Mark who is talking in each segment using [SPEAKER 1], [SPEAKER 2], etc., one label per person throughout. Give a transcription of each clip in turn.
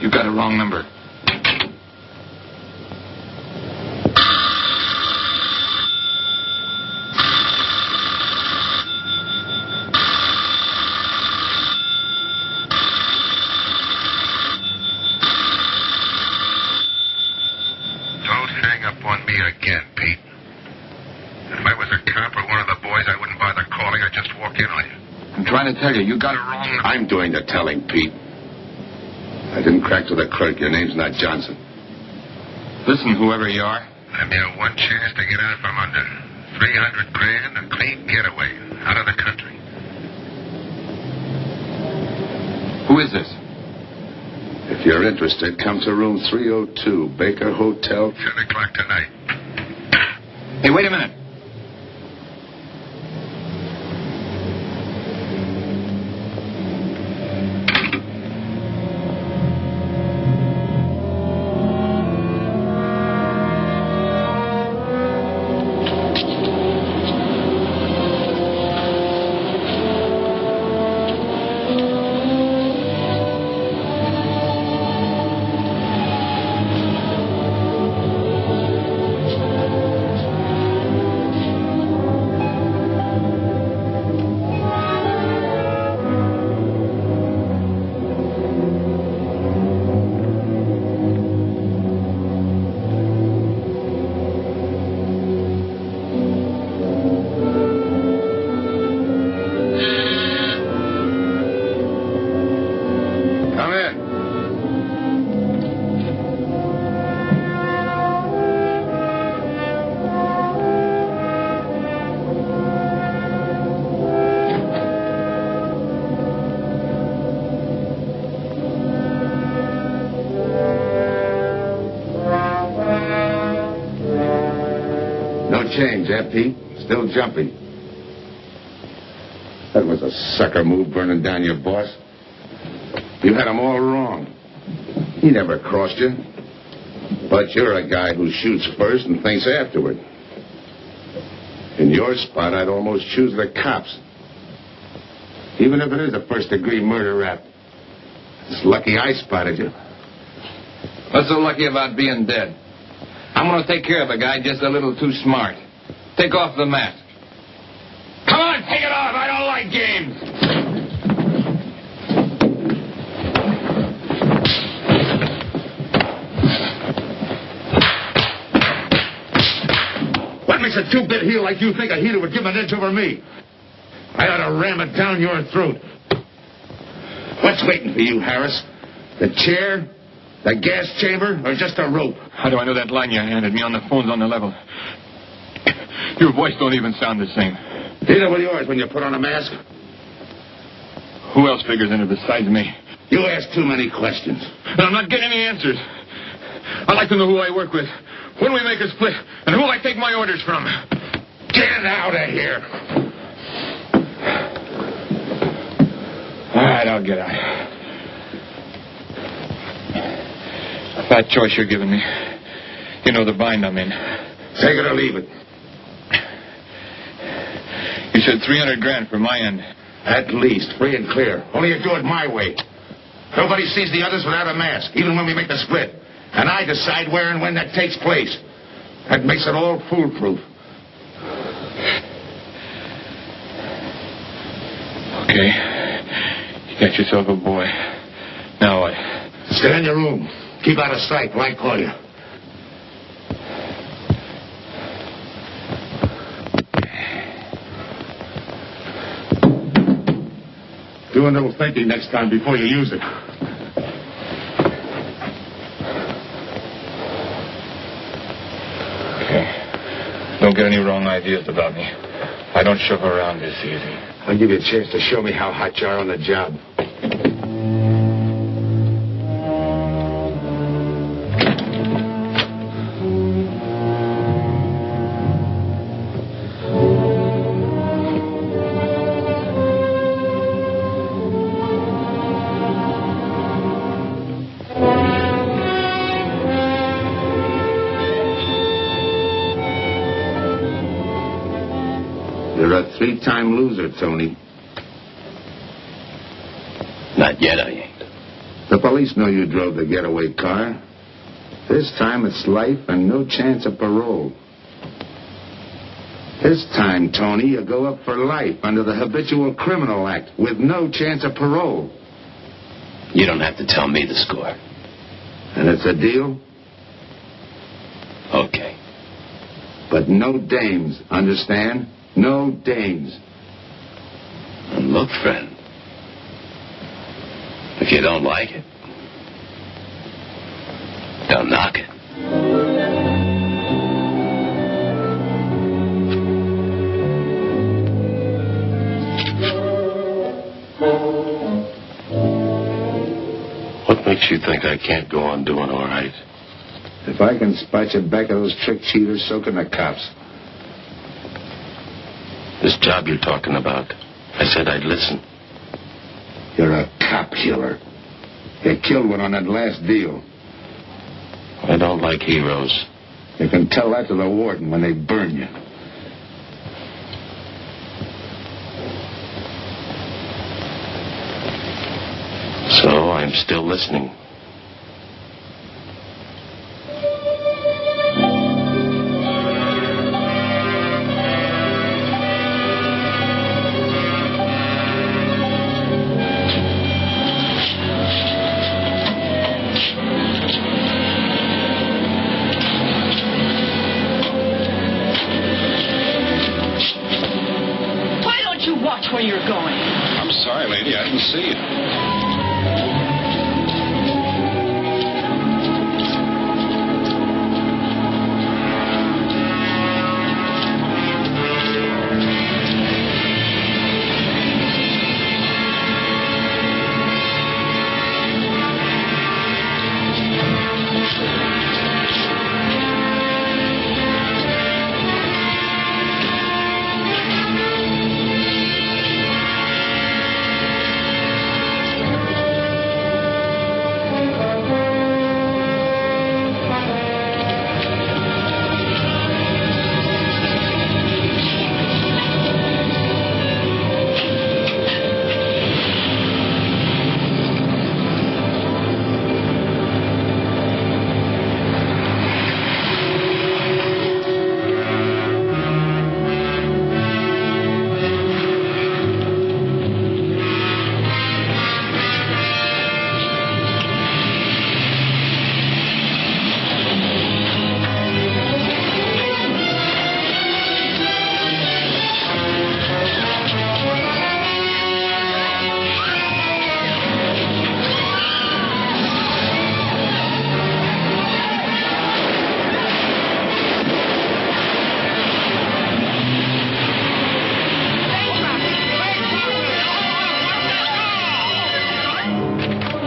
[SPEAKER 1] You got a wrong number.
[SPEAKER 2] Don't hang up on me again, Pete. If I was a cop or one of the boys, I wouldn't bother calling. I'd just walk in on you.
[SPEAKER 1] I'm trying to tell you, you got it wrong.
[SPEAKER 3] I'm doing the telling, Pete. I didn't crack to the clerk. Your name's not Johnson.
[SPEAKER 1] Listen, whoever you are.
[SPEAKER 2] I'm your one chance to get out from under. 300 grand, a clean getaway, out of the country.
[SPEAKER 1] Who is this?
[SPEAKER 3] If you're interested, come to room 302, Baker Hotel.
[SPEAKER 2] 10 o'clock tonight.
[SPEAKER 1] Hey, wait a minute.
[SPEAKER 3] Change, eh, Pete? Still jumping. That was a sucker move, burning down your boss. You had him all wrong. He never crossed you. But you're a guy who shoots first and thinks afterward. In your spot, I'd almost choose the cops. Even if it is a first-degree murder rap. It's lucky I spotted you.
[SPEAKER 1] What's so lucky about being dead? I'm going to take care of a guy just a little too smart. Take off the mask. Come on, take it off. I don't like games.
[SPEAKER 3] What makes a two-bit heel like you think a heater would give an inch over me? I ought to ram it down your throat. What's waiting for you, Harris? The chair? The gas chamber? Or just a rope?
[SPEAKER 1] How do I know that line you handed me on the phone's on the level? Your voice don't even sound the same.
[SPEAKER 3] Neither will yours when you put on a mask.
[SPEAKER 1] Who else figures in it besides me?
[SPEAKER 3] You ask too many questions.
[SPEAKER 1] And I'm not getting any answers. I'd like to know who I work with, when we make a split, and who I take my orders from.
[SPEAKER 3] Get out of here.
[SPEAKER 1] All right, I'll get out. That choice you're giving me. You know the bind I'm in.
[SPEAKER 3] Take it or leave it.
[SPEAKER 1] You said 300 grand for my end.
[SPEAKER 3] At least, free and clear. Only you do it my way. Nobody sees the others without a mask, even when we make the split. And I decide where and when that takes place. That makes it all foolproof.
[SPEAKER 1] Okay. You got yourself a boy. Now what?
[SPEAKER 3] Stay in your room. Keep out of sight while I call you. Do a little thinking next time before you use it.
[SPEAKER 1] Okay. Don't get any wrong ideas about me. I don't shove around this easy.
[SPEAKER 3] I'll give you a chance to show me how hot you are on the job. You're a three-time loser, Tony.
[SPEAKER 4] Not yet, I ain't.
[SPEAKER 3] The police know you drove the getaway car. This time it's life and no chance of parole. This time, Tony, you go up for life under the Habitual Criminal Act with no chance of parole.
[SPEAKER 4] You don't have to tell me the score.
[SPEAKER 3] And it's a deal?
[SPEAKER 4] Okay.
[SPEAKER 3] But no dames, understand? No dames.
[SPEAKER 4] And look, friend, if you don't like it, don't knock it.
[SPEAKER 5] What makes you think I can't go on doing all right?
[SPEAKER 3] If I can spot you back of those trick cheaters, so can the cops.
[SPEAKER 5] This job you're talking about, I said I'd listen.
[SPEAKER 3] You're a cop killer. You killed one on that last deal.
[SPEAKER 5] I don't like heroes.
[SPEAKER 3] You can tell that to the warden when they burn you.
[SPEAKER 5] So I'm still listening.
[SPEAKER 6] Why don't you watch where you're going?
[SPEAKER 7] I'm sorry, lady. I didn't see you.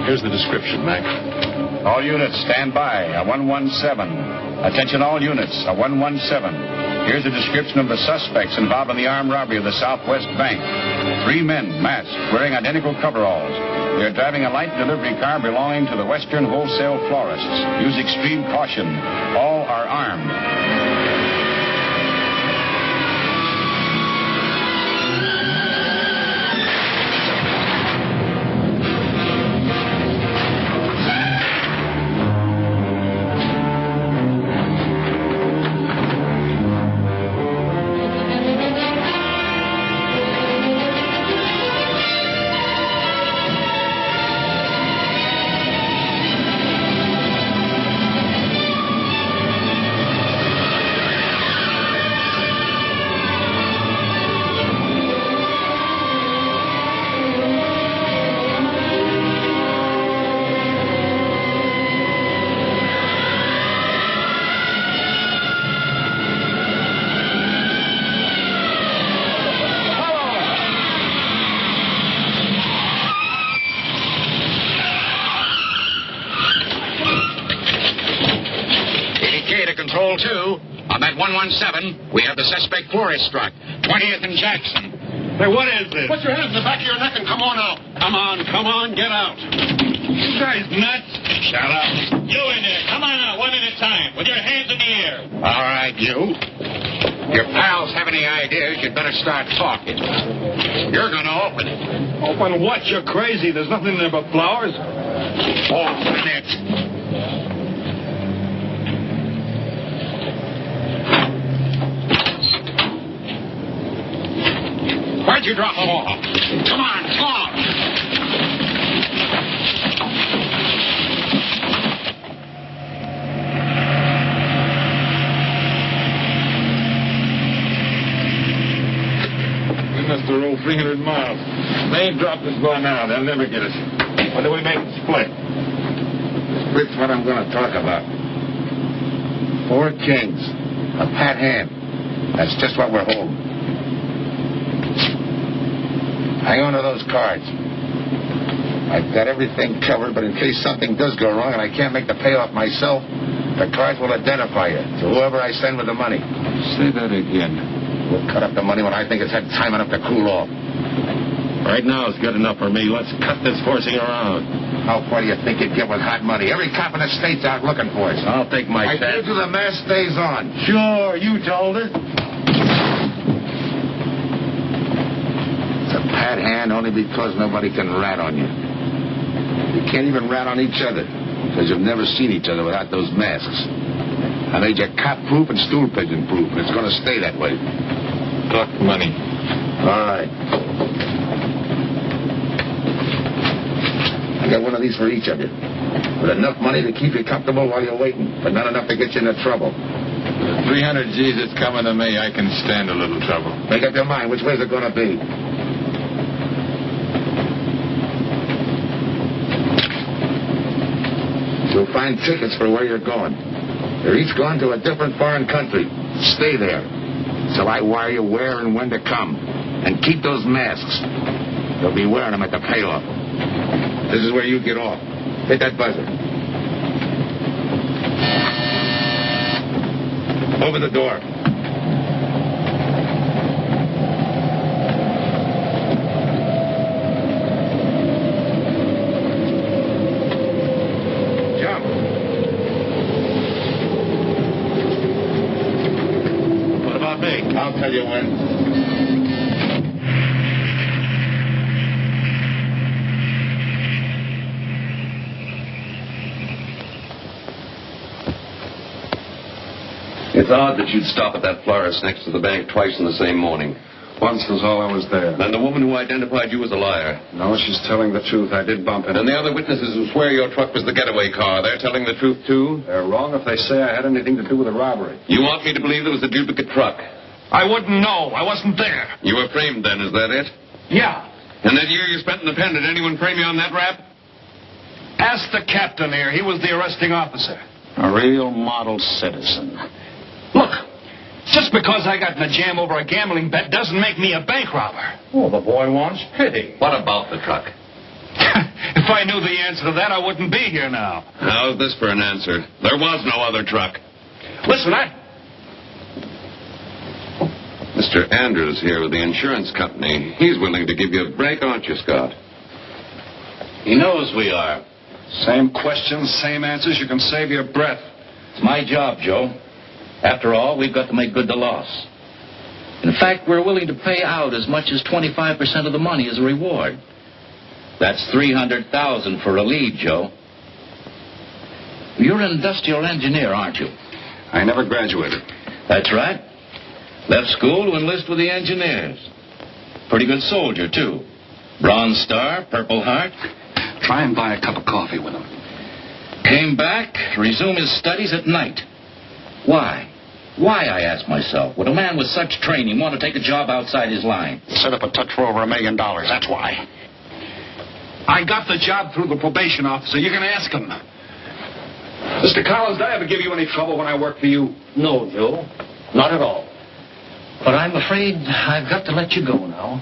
[SPEAKER 5] Here's the description, Mac.
[SPEAKER 7] All units, stand by. A 117. Attention all units. A 117. Here's a description of the suspects involved in the armed robbery of the Southwest Bank. 3 men, masked, wearing identical coveralls. They're driving a light delivery car belonging to the Western Wholesale Florists. Use extreme caution. All are armed.
[SPEAKER 2] Control 2. On that 117, we have the suspect florist struck. 20th and Jackson.
[SPEAKER 7] Hey, what is this?
[SPEAKER 2] Put your hands in the back of your neck and come on out.
[SPEAKER 7] Come on, get out. You guys nuts?
[SPEAKER 2] Shut up.
[SPEAKER 8] You in there. Come on out, one at a time, with your hands in the air.
[SPEAKER 2] All right, you. Your pals have any ideas, you'd better start talking. You're going to open it.
[SPEAKER 7] Open what? You're crazy. There's nothing there but flowers.
[SPEAKER 8] Off in it. Why'd you drop them off? Come on, come on.
[SPEAKER 1] We must have rolled 300 miles. They ain't dropped us by now. They'll never get us. When do we make the split?
[SPEAKER 3] Split's what I'm going to talk about. 4 kings. A pat hand. That's just what we're holding. Hang on to those cards. I've got everything covered, but in case something does go wrong and I can't make the payoff myself, the cards will identify you to whoever I send with the money.
[SPEAKER 1] Say that again.
[SPEAKER 3] We'll cut up the money when I think it's had time enough to cool off.
[SPEAKER 5] Right now is good enough for me. Let's cut this horsing around.
[SPEAKER 3] How far do you think you'd get with hot money? Every cop in the state's out looking for us.
[SPEAKER 5] I'll take my
[SPEAKER 3] I
[SPEAKER 5] chance.
[SPEAKER 3] told you the mask stays on.
[SPEAKER 5] Sure, you told her.
[SPEAKER 3] It's a pat hand only because nobody can rat on you. You can't even rat on each other because you've never seen each other without those masks. I made you cop-proof and stool-pigeon-proof, and it's going to stay that way.
[SPEAKER 1] Talk money.
[SPEAKER 3] All right. I got one of these for each of you. With enough money to keep you comfortable while you're waiting, but not enough to get you into trouble.
[SPEAKER 1] 300 G's that's coming to me, I can stand a little trouble.
[SPEAKER 3] Make up your mind. Which way's it going to be? You'll find tickets for where you're going. They're each going to a different foreign country. Stay there. So I wire you where and when to come. And keep those masks. You'll be wearing them at the payoff. This is where you get off. Hit that buzzer. Open the door. Jump.
[SPEAKER 5] What about me?
[SPEAKER 3] I'll tell you when.
[SPEAKER 9] It's odd that you'd stop at that florist next to the bank twice in the same morning.
[SPEAKER 10] Once was all I was there.
[SPEAKER 9] And the woman who identified you as a liar.
[SPEAKER 10] No, she's telling the truth. I did bump into her.
[SPEAKER 9] And the other witnesses who swear your truck was the getaway car, they're telling the truth, too?
[SPEAKER 10] They're wrong if they say I had anything to do with the robbery.
[SPEAKER 9] You want me to believe there was a duplicate truck?
[SPEAKER 8] I wouldn't know. I wasn't there.
[SPEAKER 9] You were framed then, is that it?
[SPEAKER 8] Yeah.
[SPEAKER 9] And that year you spent in the pen, did anyone frame you on that rap?
[SPEAKER 8] Ask the captain here. He was the arresting officer.
[SPEAKER 10] A real model citizen.
[SPEAKER 8] Look, just because I got in a jam over a gambling bet doesn't make me a bank robber.
[SPEAKER 10] Oh, the boy wants pity.
[SPEAKER 9] What about the truck?
[SPEAKER 8] If I knew the answer to that, I wouldn't be here now.
[SPEAKER 9] How's this for an answer? There was no other truck.
[SPEAKER 8] Listen,
[SPEAKER 9] Mr. Andrews here with the insurance company. He's willing to give you a break, aren't you, Scott?
[SPEAKER 5] He knows we are.
[SPEAKER 10] Same questions, same answers. You can save your breath.
[SPEAKER 11] It's my job, Joe. After all, we've got to make good the loss. In fact, we're willing to pay out as much as 25% of the money as a reward. That's $300,000 for a lead, Joe. You're an industrial engineer, aren't you?
[SPEAKER 10] I never graduated.
[SPEAKER 11] That's right. Left school to enlist with the engineers. Pretty good soldier, too. Bronze Star, Purple Heart.
[SPEAKER 10] Try and buy a cup of coffee with him.
[SPEAKER 11] Came back to resume his studies at night. Why? Why, I ask myself, would a man with such training want to take a job outside his line?
[SPEAKER 10] Set up a touch for over $1 million. That's why.
[SPEAKER 8] I got the job through the probation officer. You can ask him. Mr. Collins, did I ever give you any trouble when I worked for you?
[SPEAKER 11] No, Joe. Not at all. But I'm afraid I've got to let you go now.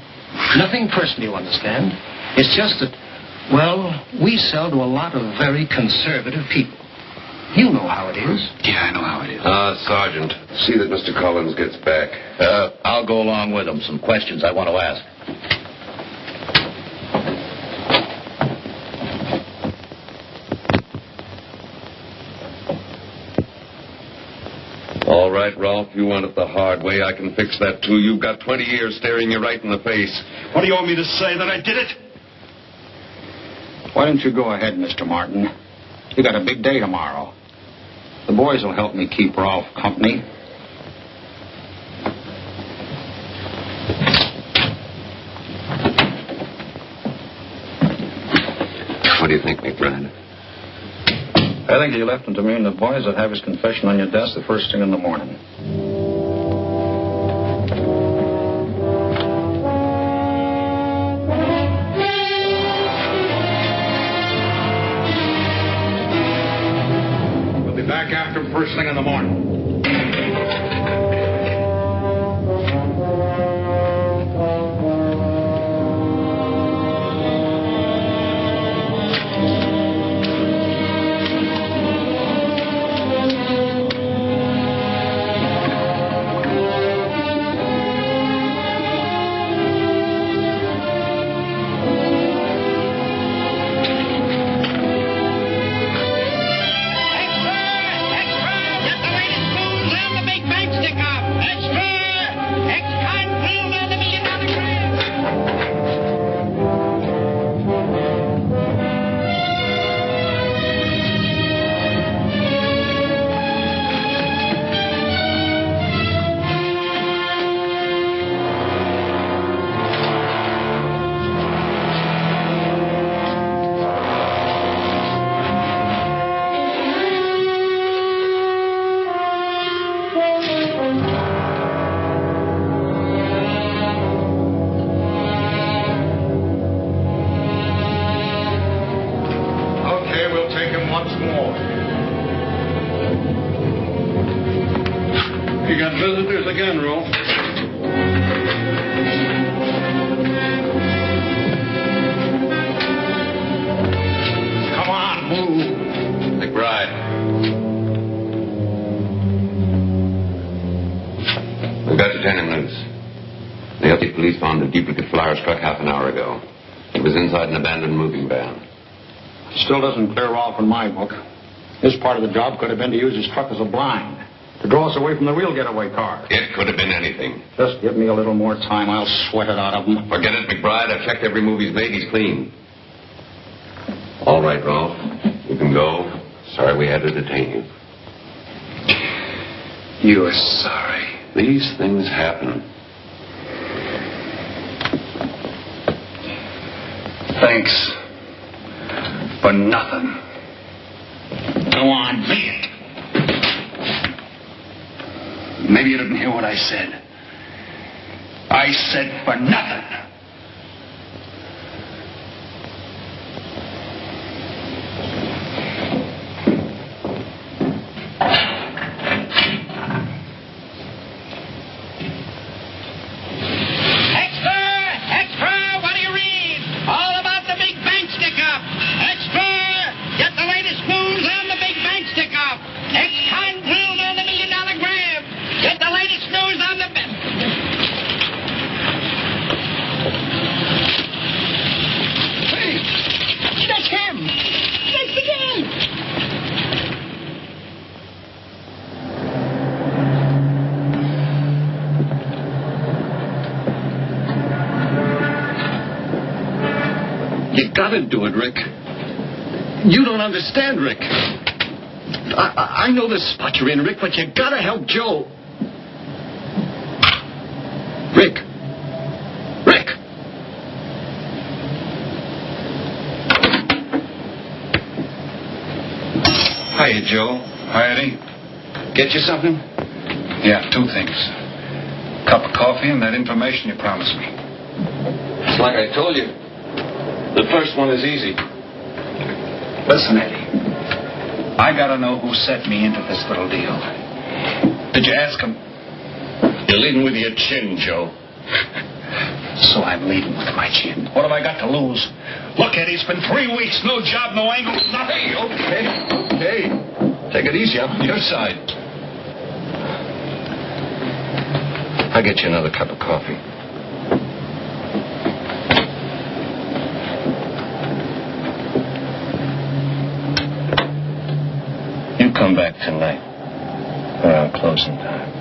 [SPEAKER 11] Nothing personal, you understand. It's just that, well, we sell to a lot of very conservative people. You know how it is.
[SPEAKER 10] Yeah, I know how it is.
[SPEAKER 9] Sergeant, see that Mr. Collins gets back.
[SPEAKER 11] I'll go along with him. Some questions I want to ask.
[SPEAKER 9] All right, Ralph, you want it the hard way. I can fix that, too. You've got 20 years staring you right in the face.
[SPEAKER 8] What do you want me to say, that I did it?
[SPEAKER 7] Why don't you go ahead, Mr. Martin? You got a big day tomorrow. The boys will help me keep Rolf company.
[SPEAKER 9] What do you think, McBride?
[SPEAKER 7] I think you left him to me and the boys will have his confession on your desk the first thing in the morning.
[SPEAKER 8] We'll be back after him first thing in the morning. You got visitors again, Rolf. Come on, move.
[SPEAKER 9] McBride. We've got detaining notice. The LT police found a duplicate flyer struck half an hour ago. It was inside an abandoned moving van.
[SPEAKER 7] Still doesn't clear off in my book. This part of the job could have been to use his truck as a blind, to draw us away from the real getaway car.
[SPEAKER 9] It could have been anything.
[SPEAKER 7] Just give me a little more time. I'll sweat it out of him.
[SPEAKER 9] Forget it, McBride. I've checked every move he's made. He's clean. All right, Rolf. You can go. Sorry we had to detain you.
[SPEAKER 8] You're sorry.
[SPEAKER 9] These things happen.
[SPEAKER 8] Thanks. For nothing. Go on, be it. Maybe you didn't hear what I said. I said for nothing.
[SPEAKER 11] You gotta do it, Rick. You don't understand, Rick. I know the spot you're in, Rick, but you gotta help Joe. Rick. Rick.
[SPEAKER 8] Hiya, Joe. Hi, Eddie. Get you something? Yeah, two things. Cup of coffee and that information you promised me.
[SPEAKER 1] It's like I told you. The first one is easy.
[SPEAKER 8] Listen, Eddie. I gotta know who set me into this little deal. Did you ask him?
[SPEAKER 11] You're leading with your chin, Joe.
[SPEAKER 8] So I'm leading with my chin. What have I got to lose? Look, Eddie, it's been 3 weeks. No job, no angle, nothing.
[SPEAKER 11] Okay. Take it easy. I'm on your side. I'll get you another cup of coffee. You come back tonight around closing time.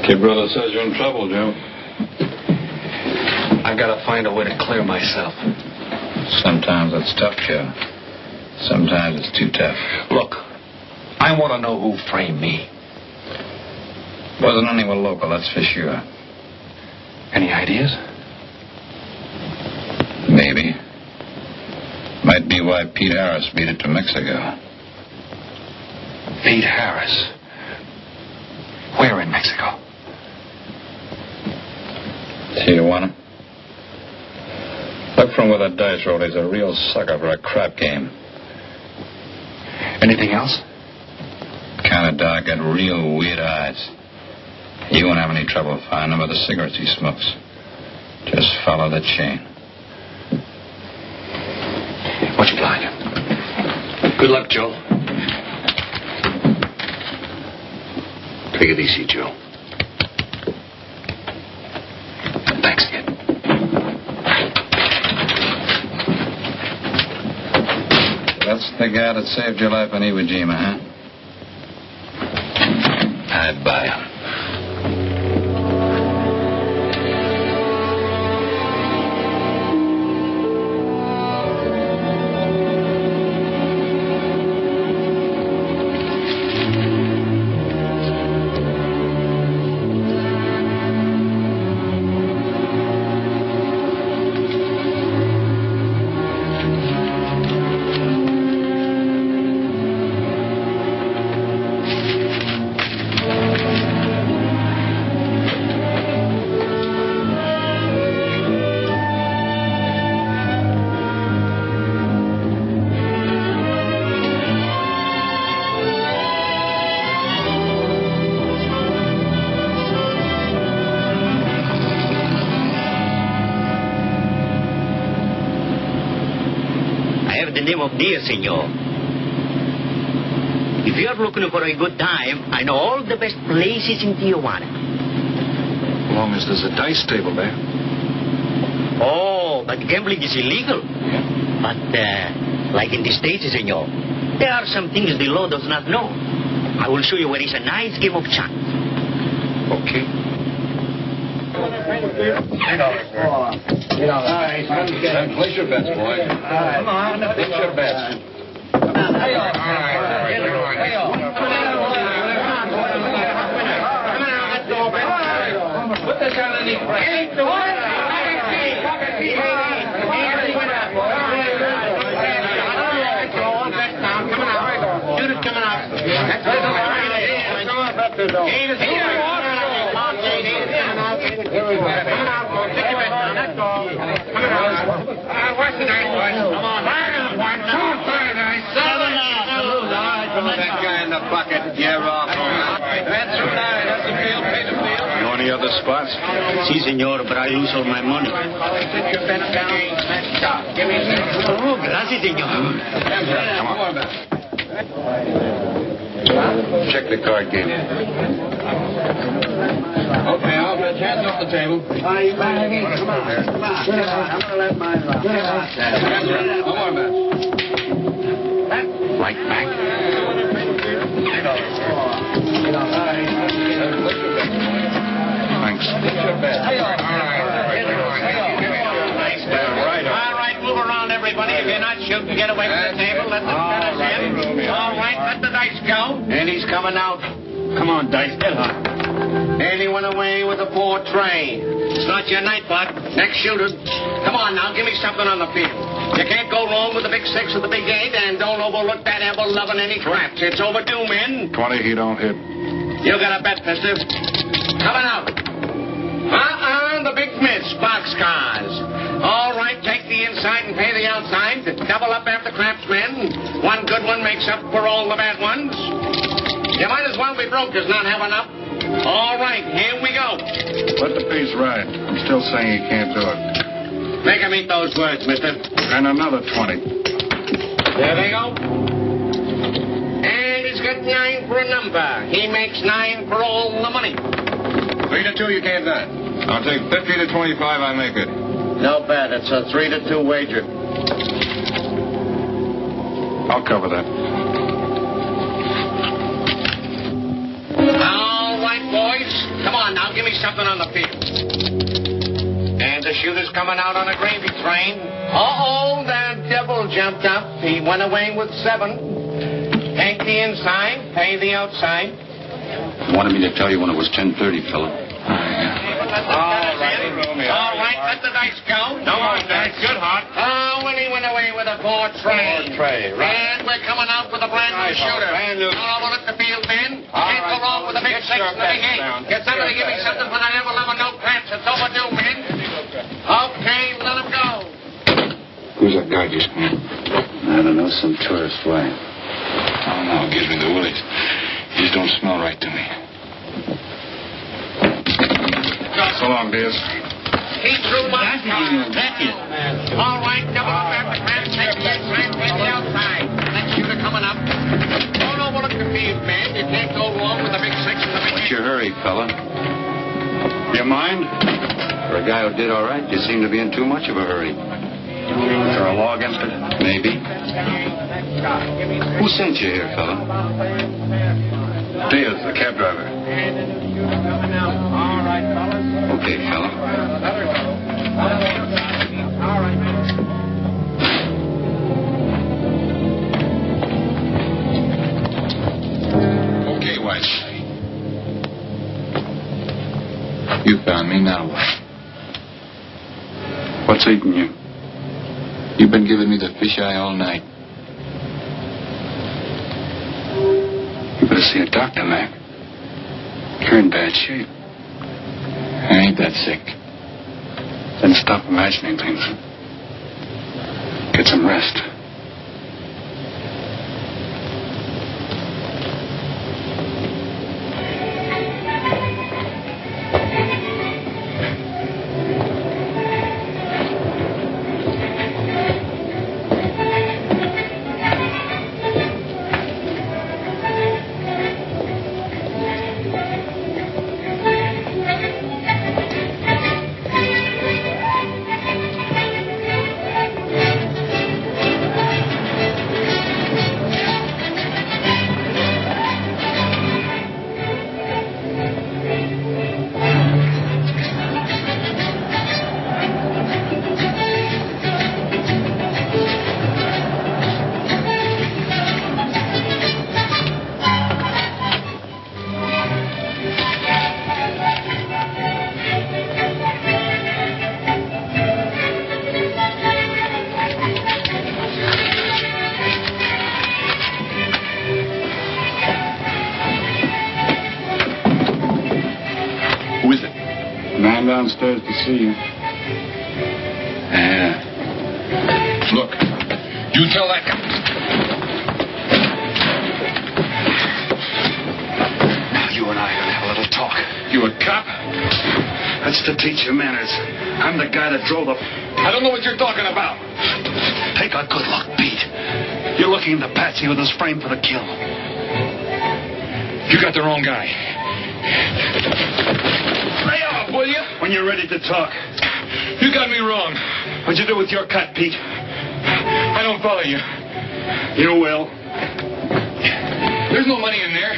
[SPEAKER 10] Kid brother says you're in trouble, Joe.
[SPEAKER 8] I gotta find a way to clear myself.
[SPEAKER 7] Sometimes it's tough, Joe. Sometimes it's too tough.
[SPEAKER 8] Look, I want to know who framed me.
[SPEAKER 7] Wasn't anyone local, that's for sure.
[SPEAKER 8] Any ideas?
[SPEAKER 7] Maybe. Might be why Pete Harris beat it to Mexico.
[SPEAKER 8] Pete Harris. Where in Mexico?
[SPEAKER 7] See, you want him? Look from where the dice rolled. He's a real sucker for a crap game.
[SPEAKER 8] Anything else?
[SPEAKER 7] Kind of dog got real weird eyes. You won't have any trouble finding him with the cigarettes he smokes. Just follow the chain.
[SPEAKER 8] Much obliged. Good luck, Joe. Take it easy, Joe. Thanks, kid.
[SPEAKER 7] That's the guy that saved your life in Iwo Jima, huh?
[SPEAKER 4] I'd buy him.
[SPEAKER 12] Of dear, senor. If you're looking for a good time, I know all the best places in Tijuana.
[SPEAKER 8] As long as there's a dice table there.
[SPEAKER 12] Oh, but gambling is illegal.
[SPEAKER 8] Yeah.
[SPEAKER 12] But, like in the States, senor, there are some things the law does not know. I will show you where is a nice game of chance.
[SPEAKER 8] Okay.
[SPEAKER 10] Place your bets, boy.
[SPEAKER 12] Come on.
[SPEAKER 10] Place your bets.
[SPEAKER 12] Put this on the frame. Shoot coming out.
[SPEAKER 3] What's the night, boys? Come on. That guy in the bucket. You're off. That's right. That's the field. Pay the field.
[SPEAKER 7] You know any other spots?
[SPEAKER 12] Si, senor, but I lose all my money. Oh, gracias, senor.
[SPEAKER 3] Come on.
[SPEAKER 7] Check the card game.
[SPEAKER 10] Okay, I'll bet hands off the table.
[SPEAKER 3] Come on. I'm going to let mine run.
[SPEAKER 10] One more bet.
[SPEAKER 8] Right back.
[SPEAKER 7] Thanks.
[SPEAKER 12] All right, move around, everybody. If you're not shooting, get away from the table. Let them finish in. All right, let the dice go.
[SPEAKER 3] And he's coming out.
[SPEAKER 12] Come on, dice, get hot.
[SPEAKER 3] And he went away with a 4 tray.
[SPEAKER 12] It's not your night, bud. Next shooter. Come on now, give me something on the field. You can't go wrong with the big 6 or the big 8, and don't overlook that ever-loving any craps. It's overdue, men.
[SPEAKER 7] 20, he don't hit.
[SPEAKER 12] You got a bet, mister. Coming out. The big miss, boxcars. All right, take the inside and pay the outside. Double up after craps, men. One good one makes up for all the bad ones. You might as well be broke as not have enough. All right, here we go.
[SPEAKER 7] Let the piece ride. I'm still saying he can't do it.
[SPEAKER 12] Make him eat those words, mister.
[SPEAKER 7] And another 20.
[SPEAKER 12] There they go. And he's got 9 for a number. He makes 9 for all the money.
[SPEAKER 10] 3 to 2, you can't bet.
[SPEAKER 1] I'll take 50 to 25, I make it.
[SPEAKER 3] No bet. It's a 3 to 2 wager.
[SPEAKER 7] I'll cover that.
[SPEAKER 12] All right, boys. Come on now. me something on the field. And the shooter's coming out on a gravy train. Uh-oh, the devil jumped up. He went away with 7. Take the inside, pay the outside.
[SPEAKER 8] Wanted me to tell you when it was 10:30, fella.
[SPEAKER 12] All right, let the dice go. No more dice. Good, Hart. Oh, when he went away with a 4 tray.
[SPEAKER 7] 4 tray, right.
[SPEAKER 12] And we're coming out with a brand new shooter.
[SPEAKER 7] Brand new.
[SPEAKER 12] All over at the field, Ben.
[SPEAKER 7] All
[SPEAKER 12] Can't go
[SPEAKER 7] right,
[SPEAKER 12] wrong with a big 6 and a big 8.
[SPEAKER 7] down.
[SPEAKER 12] Get somebody to give me something for that envelope no pants. It's overdue, men. Okay, let him go.
[SPEAKER 10] Who's that guy just come in?
[SPEAKER 8] I don't know, some tourist flying.
[SPEAKER 10] Oh, no, it gives me the willies. He just don't smell right to me. So long, Diaz.
[SPEAKER 12] He threw my All right, double up after crap. Take the inside, take the outside. That shooter coming up. Don't overlook the field, man. You can't go wrong with a big 6 and a big 8.
[SPEAKER 8] What's your hurry, fella?
[SPEAKER 10] You mind?
[SPEAKER 8] For a guy who did all right, you seem to be in too much of a hurry.
[SPEAKER 10] Is there a law against it?
[SPEAKER 8] Maybe. Who sent you here, fella?
[SPEAKER 10] Diaz, the cab driver.
[SPEAKER 8] Okay, fella.
[SPEAKER 10] Okay, White. You found me, now what?
[SPEAKER 8] What's eating you?
[SPEAKER 10] You've been giving me the fisheye all night.
[SPEAKER 8] You better see a doctor, Mac. You're in bad shape.
[SPEAKER 10] I ain't that sick.
[SPEAKER 8] Then stop imagining things. Get some rest.
[SPEAKER 10] Downstairs to see you.
[SPEAKER 8] Yeah.
[SPEAKER 10] Look, you tell that guy.
[SPEAKER 8] Now you and I are gonna have a little talk.
[SPEAKER 10] You a cop?
[SPEAKER 8] That's to teach you manners. I'm the guy that drove the...
[SPEAKER 10] I don't know what you're talking about.
[SPEAKER 8] Take a good look, Pete. You're looking into Patsy with his frame for the kill.
[SPEAKER 10] You got the wrong guy. Lay off, will you?
[SPEAKER 8] When you're ready to talk.
[SPEAKER 10] You got me wrong.
[SPEAKER 8] What'd you do with your cut, Pete?
[SPEAKER 10] I don't follow you.
[SPEAKER 8] You will.
[SPEAKER 10] There's no money in there.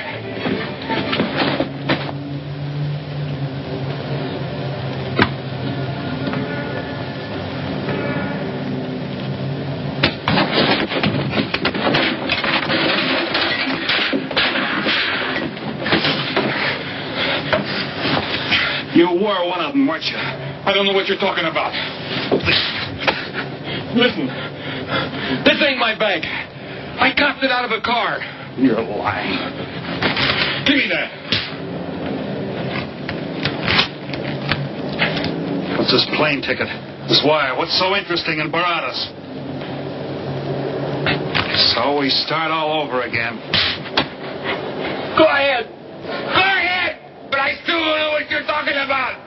[SPEAKER 8] You were one of them, weren't you?
[SPEAKER 10] I don't know what you're talking about. Listen, this ain't my bag. I copped it out of a car.
[SPEAKER 8] You're lying.
[SPEAKER 10] Give me that.
[SPEAKER 8] What's this plane ticket? This wire? What's so interesting in Baradas? So we start all over again.
[SPEAKER 10] Go ahead. Go ahead. But I still don't know what you're talking about.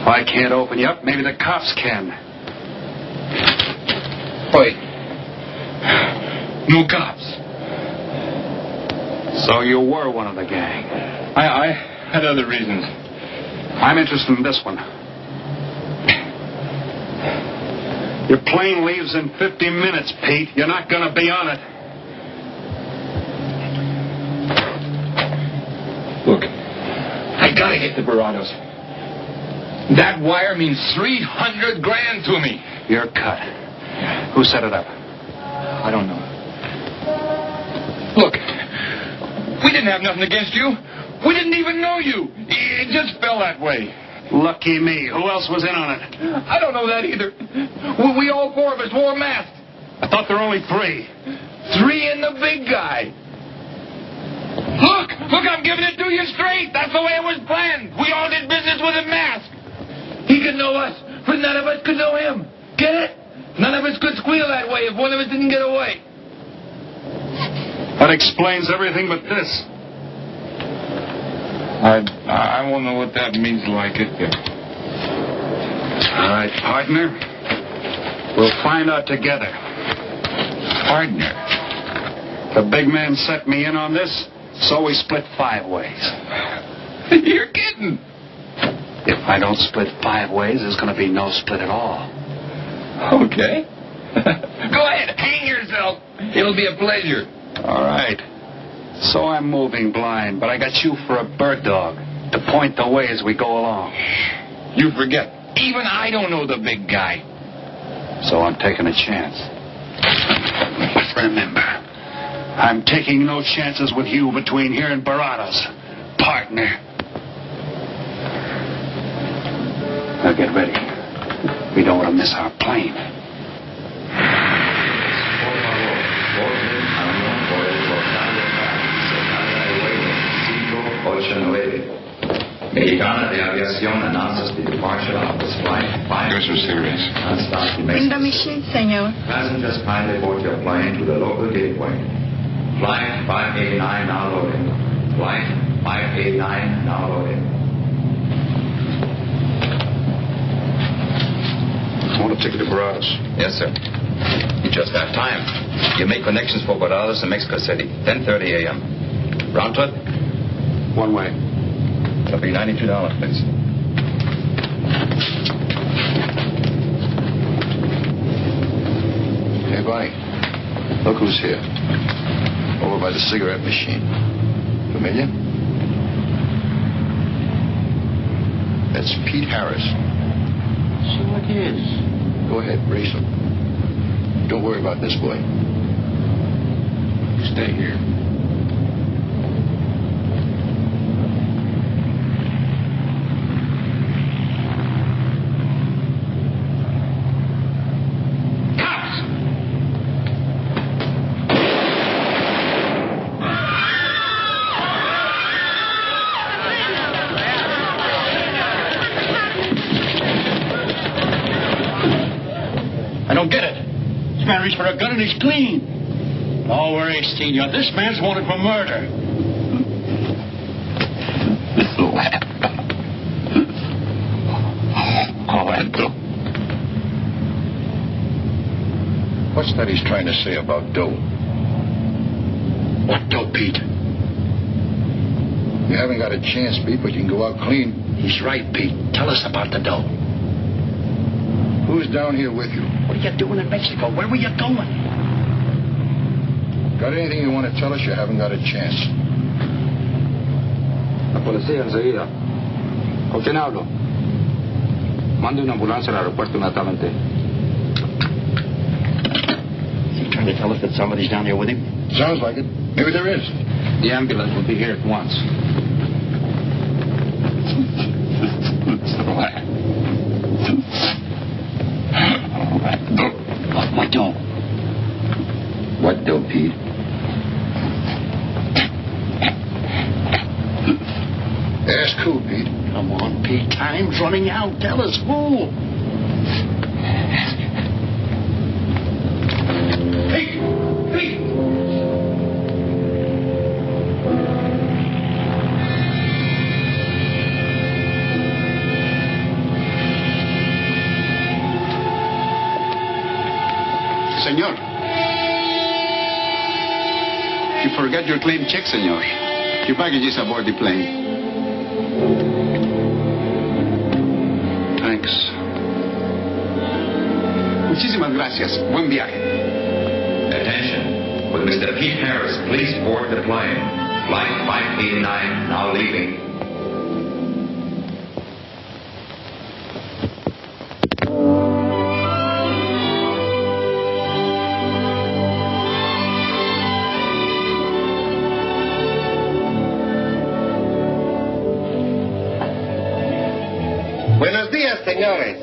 [SPEAKER 8] If I can't open you up, maybe the cops can.
[SPEAKER 10] Wait. No cops.
[SPEAKER 8] So you were one of the gang.
[SPEAKER 10] I had other reasons.
[SPEAKER 8] I'm interested in this one. Your plane leaves in 50 minutes, Pete. You're not going to be on it.
[SPEAKER 10] Look,
[SPEAKER 1] gotta hit the Barados. That wire means $300 grand to me.
[SPEAKER 7] You're cut. Who set it up?
[SPEAKER 1] I don't know. Look, we didn't have nothing against you. We didn't even know you. It just fell that way.
[SPEAKER 7] Lucky me. Who else was in on it?
[SPEAKER 1] I don't know that either. We all four of us wore masks.
[SPEAKER 7] I thought there were only 3.
[SPEAKER 1] 3 and the big guy. Look, I'm giving it to you straight. That's the way it was planned. We all did business with a mask. He could know us, but none of us could know him. Get it? None of us could squeal that way if one of us didn't get away.
[SPEAKER 7] That explains everything but this.
[SPEAKER 1] I won't know what that means like it.
[SPEAKER 7] All right, partner. We'll find out together.
[SPEAKER 1] Partner?
[SPEAKER 7] The big man set me in on this, so we split 5 ways.
[SPEAKER 1] You're kidding.
[SPEAKER 7] If I don't split 5 ways, there's going to be no split at all.
[SPEAKER 1] Okay. Go ahead, hang yourself. It'll be a pleasure.
[SPEAKER 7] All right. So I'm moving blind, but I got you for a bird dog to point the way as we go along.
[SPEAKER 1] You forget. Even I don't know the big guy.
[SPEAKER 7] So I'm taking a chance. But remember, I'm taking no chances with you between here and Baradas, partner. Now get ready. We don't want to miss our plane.
[SPEAKER 9] Mexicana de Aviación announces the departure of this flight.
[SPEAKER 1] You're so serious.
[SPEAKER 13] Bring the machine, senor.
[SPEAKER 9] Passengers kindly board your plane to the local gateway. Flight 589 now loading. Flight 589 now loading.
[SPEAKER 7] I want to take you to Baradas.
[SPEAKER 9] Yes, sir. You just have time. You make connections for Baradas and Mexico City. 10:30 a.m. Round trip?
[SPEAKER 7] One way.
[SPEAKER 9] It'll be $92, please.
[SPEAKER 14] Hey, Bonnie. Look who's here. Over by the cigarette machine. Familiar? That's Pete Harris.
[SPEAKER 11] So it is.
[SPEAKER 14] Go ahead, race him. Don't worry about this boy. Stay here.
[SPEAKER 11] I don't get it. This man reached for a gun and he's clean. Don't worry, Senor. This man's wanted for murder.
[SPEAKER 14] What's that he's trying to say about dough?
[SPEAKER 11] What dough, Pete?
[SPEAKER 14] You haven't got a chance, Pete, but you can go out clean.
[SPEAKER 11] He's right, Pete. Tell us about the dough.
[SPEAKER 14] Who's down here with you?
[SPEAKER 11] What are you doing in Mexico? Where were you going?
[SPEAKER 14] Got anything you want to tell us? You haven't got a chance.
[SPEAKER 15] La policía enseguida. ¿Con quién hablo? Mande una ambulancia al aeropuerto inmediatamente.
[SPEAKER 11] Is he trying to tell us that somebody's down here with him?
[SPEAKER 14] Sounds like it. Maybe there is.
[SPEAKER 15] The ambulance will be here at once.
[SPEAKER 11] What dough?
[SPEAKER 14] What dough, Pete? Ask who, Pete?
[SPEAKER 11] Come on, Pete. Time's running out. Tell us who.
[SPEAKER 1] Pete!
[SPEAKER 7] Senor. You forgot your claim check, senor. Your baggage is aboard the plane. Thanks. Muchísimas gracias. Buen viaje.
[SPEAKER 9] Attention. Will Mr. Pete Harris please board the plane? Flight 589 now leaving.
[SPEAKER 16] senores.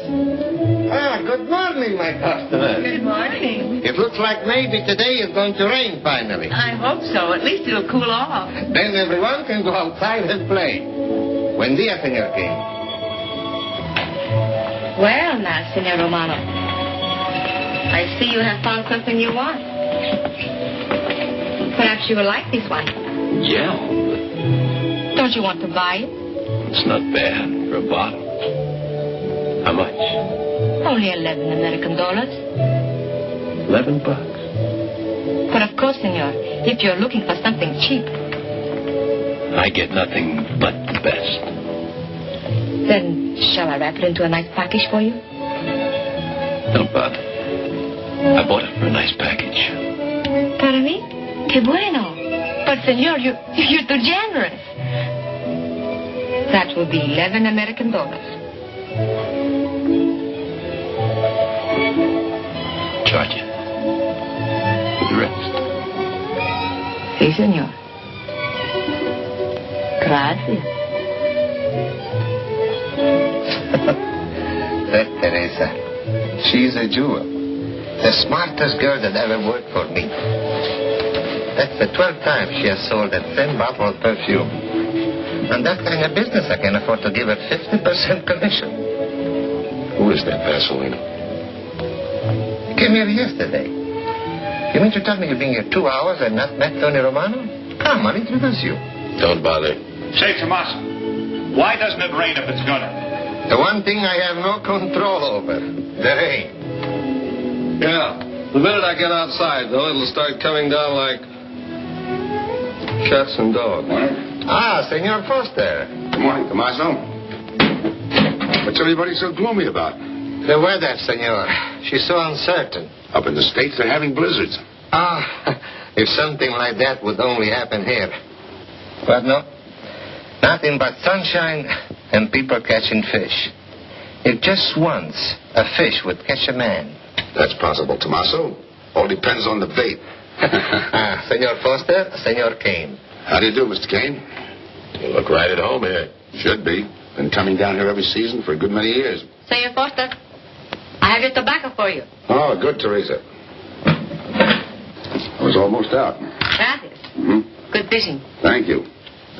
[SPEAKER 16] Good morning, my customer.
[SPEAKER 6] Good morning.
[SPEAKER 16] It looks like maybe today is going to rain finally.
[SPEAKER 6] I hope so. At least it'll cool off.
[SPEAKER 16] Then everyone can go outside and play. Buen dia, Senor King.
[SPEAKER 17] Well, now, Senor Romano, I see you have found something you want. Perhaps you will like this one.
[SPEAKER 4] Yeah.
[SPEAKER 17] Don't you want to buy it?
[SPEAKER 4] It's not bad for a bottle. How much?
[SPEAKER 17] Only $11 American.
[SPEAKER 4] $11.
[SPEAKER 17] But of course, senor, if you're looking for something cheap,
[SPEAKER 4] I get nothing but the best.
[SPEAKER 17] then shall I wrap it into a nice package for you?
[SPEAKER 4] Don't bother. I bought it for a nice package.
[SPEAKER 17] Para mí? Que bueno. But senor, you're too generous. That will be $11 American.
[SPEAKER 4] Charge it. The rest.
[SPEAKER 17] Sí, senor. Gracias.
[SPEAKER 16] That Teresa, she's a jewel. The smartest girl that ever worked for me. That's the 12th time she has sold that same bottle of perfume. And that kind of business, I can afford to give her 50% commission.
[SPEAKER 3] Who is that Vaseline?
[SPEAKER 16] Came here yesterday. You mean to tell me you've been here 2 hours and not met Tony Romano? Come, I'll introduce you.
[SPEAKER 3] Don't bother.
[SPEAKER 7] Say, Tomas, why doesn't it rain if it's gonna?
[SPEAKER 16] The one thing I have no control over, the rain.
[SPEAKER 14] Yeah. The minute I get outside, though, it'll start coming down like cats and dogs.
[SPEAKER 16] Ah, Senor Foster.
[SPEAKER 3] Good morning, Tommaso. What's everybody so gloomy about?
[SPEAKER 16] The weather, senor. She's so uncertain.
[SPEAKER 3] Up in the States, they're having blizzards.
[SPEAKER 16] Ah, if something like that would only happen here. But no. Nothing but sunshine and people catching fish. If just once a fish would catch a man.
[SPEAKER 3] That's possible, Tommaso. All depends on the bait.
[SPEAKER 16] Senor Foster, Senor Kane.
[SPEAKER 3] How do you do, Mr. Kane? You look right at home here. Should be. Been coming down here every season for a good many years.
[SPEAKER 17] Senor Foster, I have your tobacco for you.
[SPEAKER 3] Oh, good, Teresa. I was almost out.
[SPEAKER 17] Gracias.
[SPEAKER 3] Mm-hmm.
[SPEAKER 17] Good fishing.
[SPEAKER 3] Thank you.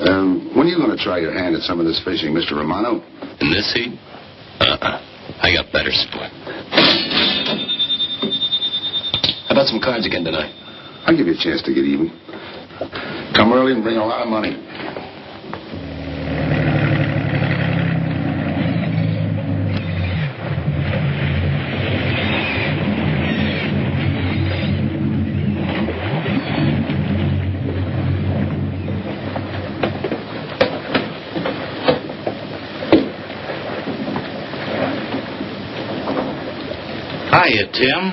[SPEAKER 3] When are you going to try your hand at some of this fishing, Mr. Romano?
[SPEAKER 4] In this heat? I got better sport. How about some cards again tonight?
[SPEAKER 3] I'll give you a chance to get even. Come early and bring a lot of money.
[SPEAKER 11] Hiya, Tim.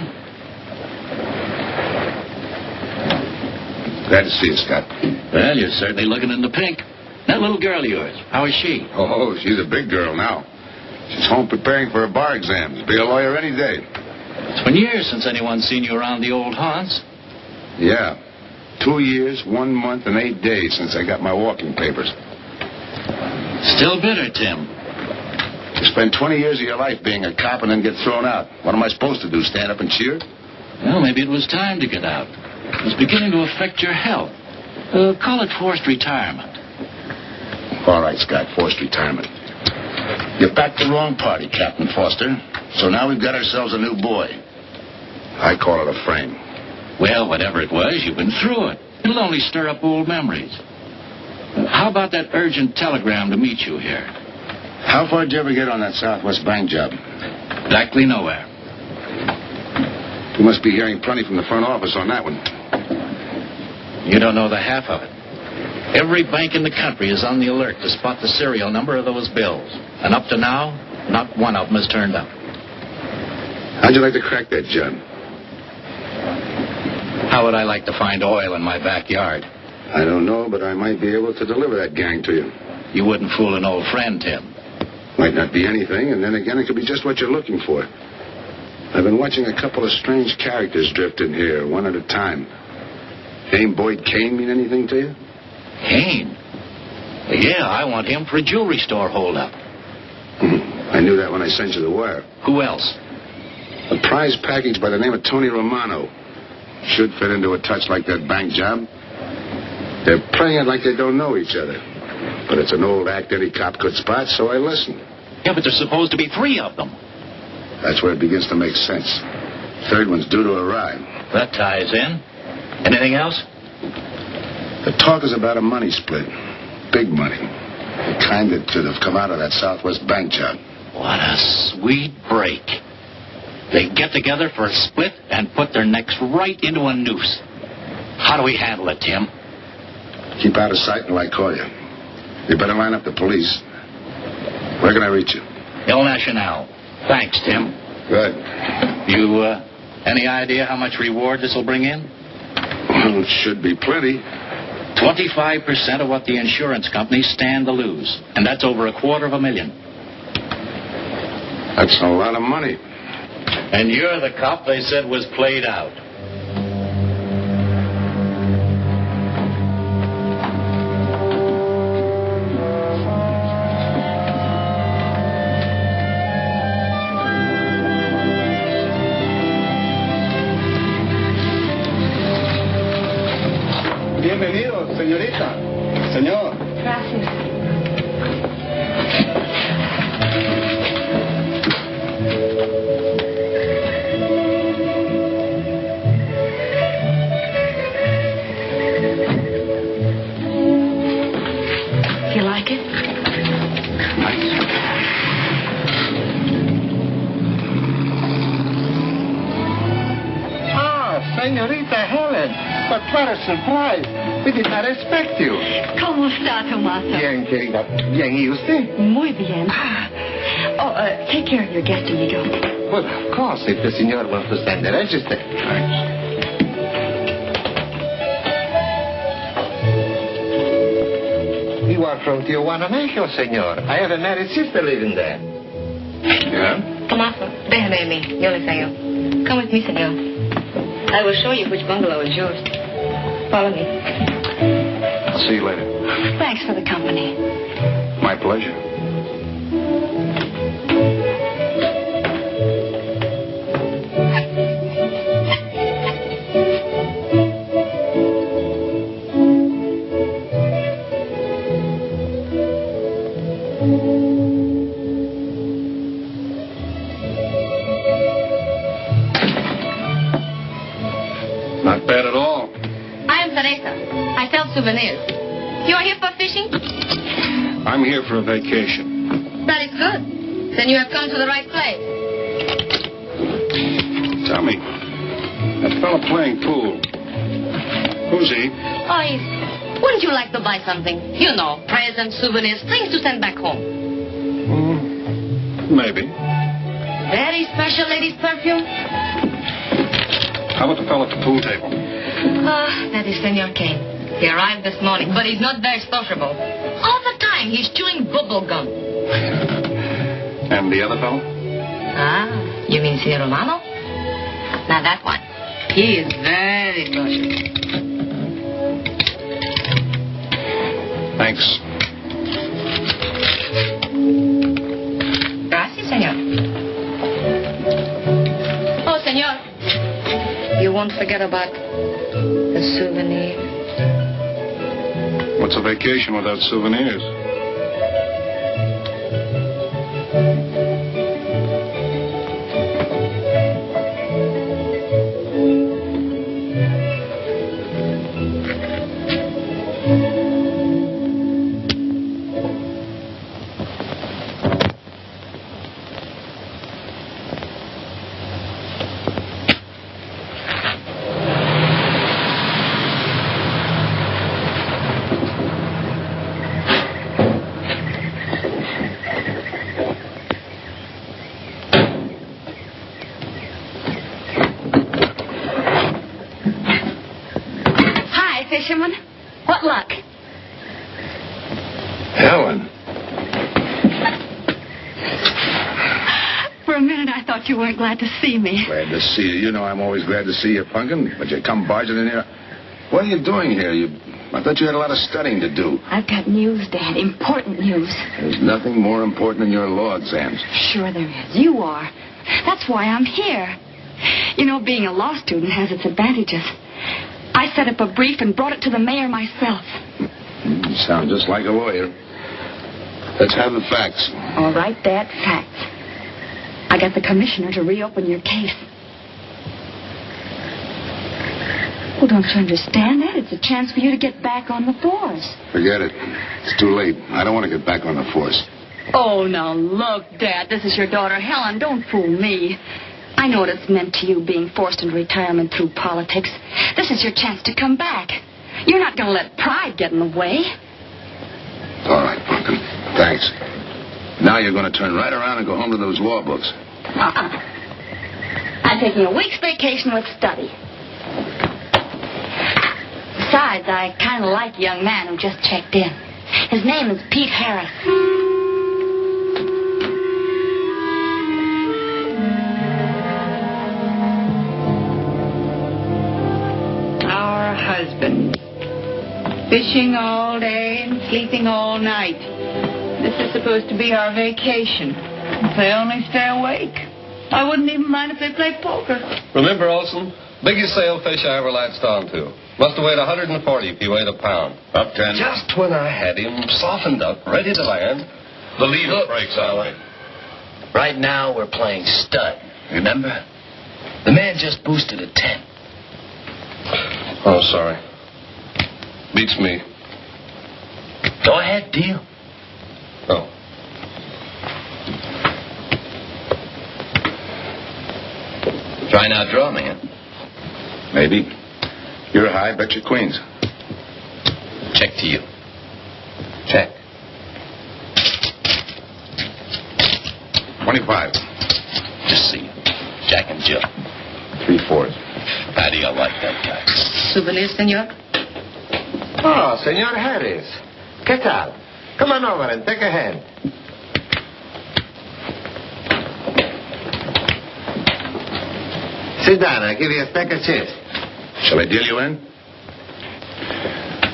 [SPEAKER 3] Glad to see you, Scott.
[SPEAKER 11] Well, you're certainly looking in the pink. That little girl of yours, how is she?
[SPEAKER 3] Oh, she's a big girl now. She's home preparing for her bar exams. Be a lawyer any day.
[SPEAKER 11] It's been years since anyone's seen you around the old haunts.
[SPEAKER 3] Yeah. 2 years, 1 month, and 8 days since I got my walking papers.
[SPEAKER 11] Still bitter, Tim.
[SPEAKER 3] You spend 20 years of your life being a cop and then get thrown out. What am I supposed to do, stand up and cheer?
[SPEAKER 11] Well, maybe it was time to get out. It was beginning to affect your health. Call it forced retirement.
[SPEAKER 3] All right, Scott, forced retirement. You backed the wrong party, Captain Foster. So now we've got ourselves a new boy. I call it a frame.
[SPEAKER 11] Well, whatever it was, you've been through it. It'll only stir up old memories. How about that urgent telegram to meet you here?
[SPEAKER 3] How far did you ever get on that Southwest Bank job?
[SPEAKER 11] Exactly nowhere.
[SPEAKER 3] You must be hearing plenty from the front office on that one.
[SPEAKER 11] You don't know the half of it. Every bank in the country is on the alert to spot the serial number of those bills. And up to now, not one of them has turned up.
[SPEAKER 3] How'd you like to crack that, John?
[SPEAKER 11] How would I like to find oil in my backyard?
[SPEAKER 3] I don't know, but I might be able to deliver that gang to you.
[SPEAKER 11] You wouldn't fool an old friend, Tim.
[SPEAKER 3] Might not be anything, and then again, it could be just what you're looking for. I've been watching a couple of strange characters drift in here, one at a time. Name Boyd Kane mean anything to you?
[SPEAKER 11] Kane? Yeah, I want him for a jewelry store holdup.
[SPEAKER 14] I knew that when I sent you the wire.
[SPEAKER 11] Who else?
[SPEAKER 14] A prize package by the name of Tony Romano. Should fit into a touch like that bank job. They're playing it like they don't know each other. But it's an old act any cop could spot, so I listened.
[SPEAKER 11] Yeah, but there's supposed to be 3 of them.
[SPEAKER 14] That's where it begins to make sense. Third one's due to arrive.
[SPEAKER 11] That ties in. Anything else?
[SPEAKER 14] The talk is about a money split. Big money. The kind that should have come out of that Southwest bank job.
[SPEAKER 11] What a sweet break. They get together for a split and put their necks right into a noose. How do we handle it, Tim?
[SPEAKER 14] Keep out of sight until I call you. You better line up the police. Where can I reach you?
[SPEAKER 11] El Nacional. Thanks, Tim.
[SPEAKER 14] Good.
[SPEAKER 11] You, any idea how much reward this will bring in?
[SPEAKER 14] Well, it should be plenty.
[SPEAKER 11] 25% of what the insurance companies stand to lose. And that's over $250,000.
[SPEAKER 14] That's a lot of money.
[SPEAKER 11] And you're the cop they said was played out.
[SPEAKER 15] Bienvenido, señorita. Señor.
[SPEAKER 17] Gracias. You like it?
[SPEAKER 16] Ah, Señorita Helen. What a surprise. We did not expect you.
[SPEAKER 17] ¿Cómo está, Tomaso?
[SPEAKER 16] Bien, querida. Bien, ¿y usted?
[SPEAKER 17] Muy bien. Oh, take care of your guest, amigo.
[SPEAKER 16] Well, of course, if the senor wants to send the register. You are from Tijuana, Mexico, senor. I have a married sister living there.
[SPEAKER 14] Yeah?
[SPEAKER 17] Tomaso, déjame a mí. Yo le enseño. Come with me, senor. I will show you which bungalow is yours. Follow me.
[SPEAKER 14] I'll see you later.
[SPEAKER 17] Thanks for the company.
[SPEAKER 14] My pleasure. Not bad at all.
[SPEAKER 17] I am Teresa. I sell souvenirs. You are here for fishing?
[SPEAKER 14] I'm here for a vacation.
[SPEAKER 17] That is good. Then you have come to the right place.
[SPEAKER 14] Tell me, that fella playing pool, who's he?
[SPEAKER 17] Oh, wouldn't you like to buy something? You know, presents, souvenirs, things to send back home.
[SPEAKER 14] Maybe.
[SPEAKER 17] Very special ladies' perfume?
[SPEAKER 14] How about the fella at the pool table?
[SPEAKER 17] That is Senor Kane. He arrived this morning, but he's not very sociable. All the time, he's chewing bubble gum.
[SPEAKER 14] And the other fellow?
[SPEAKER 17] You mean Senor Romano? Now that one. He is very social.
[SPEAKER 14] Thanks.
[SPEAKER 17] Gracias, senor. Oh, senor. You won't forget about the souvenir.
[SPEAKER 14] What's a vacation without souvenirs?
[SPEAKER 17] Fisherman, what luck?
[SPEAKER 14] Helen.
[SPEAKER 17] For a minute, I thought you weren't glad to see me.
[SPEAKER 14] Glad to see you. You know I'm always glad to see you, Punkin. But you come barging in here. What are you doing here? You I thought you had a lot of studying to do.
[SPEAKER 13] I've got news, Dad. Important news.
[SPEAKER 14] There's nothing more important than your law exams.
[SPEAKER 13] Sure there is. You are. That's why I'm here. You know, being a law student has its advantages. I set up a brief and brought it to the mayor myself.
[SPEAKER 14] You sound just like a lawyer. Let's have the facts.
[SPEAKER 13] All right, Dad, facts. I got the commissioner to reopen your case. Well, don't you understand that? It's a chance for you to get back on the force.
[SPEAKER 14] Forget it. It's too late. I don't want to get back on the force.
[SPEAKER 13] Oh, now look, Dad, this is your daughter Helen. Don't fool me. I know what it's meant to you being forced into retirement through politics. This is your chance to come back. You're not going to let pride get in the way.
[SPEAKER 14] All right, Pumpkin. Thanks. Now you're going to turn right around and go home to those law books.
[SPEAKER 13] I'm taking a week's vacation with study. Besides, I kind of like the young man who just checked in. His name is Pete Harris.
[SPEAKER 6] Our husband. Fishing all day and sleeping all night. This is supposed to be our vacation. If they only stay awake. I wouldn't even mind if they played poker.
[SPEAKER 4] Remember, Olson? Biggest sailfish I ever latched onto. Must have weighed 140 if he weighed a pound.
[SPEAKER 14] Up 10.
[SPEAKER 4] Just when I had him softened up, ready to land, the lever breaks out.
[SPEAKER 11] Right now we're playing stud, remember? The man just boosted a 10.
[SPEAKER 4] Oh, sorry. Beats me.
[SPEAKER 11] Go ahead, deal.
[SPEAKER 4] Oh.
[SPEAKER 11] Try now, draw me, huh?
[SPEAKER 14] Maybe. You're high, bet your queens.
[SPEAKER 11] Check to you.
[SPEAKER 14] Check. 25.
[SPEAKER 11] Just see. Jack and Jill.
[SPEAKER 14] 3/4.
[SPEAKER 11] How do you like that guy?
[SPEAKER 6] Souvenir, senor?
[SPEAKER 16] Oh, Senor Harris. ¿Qué tal? Come on over and take a hand. Sit down. I'll give you a stack of chips.
[SPEAKER 14] Shall I deal you in?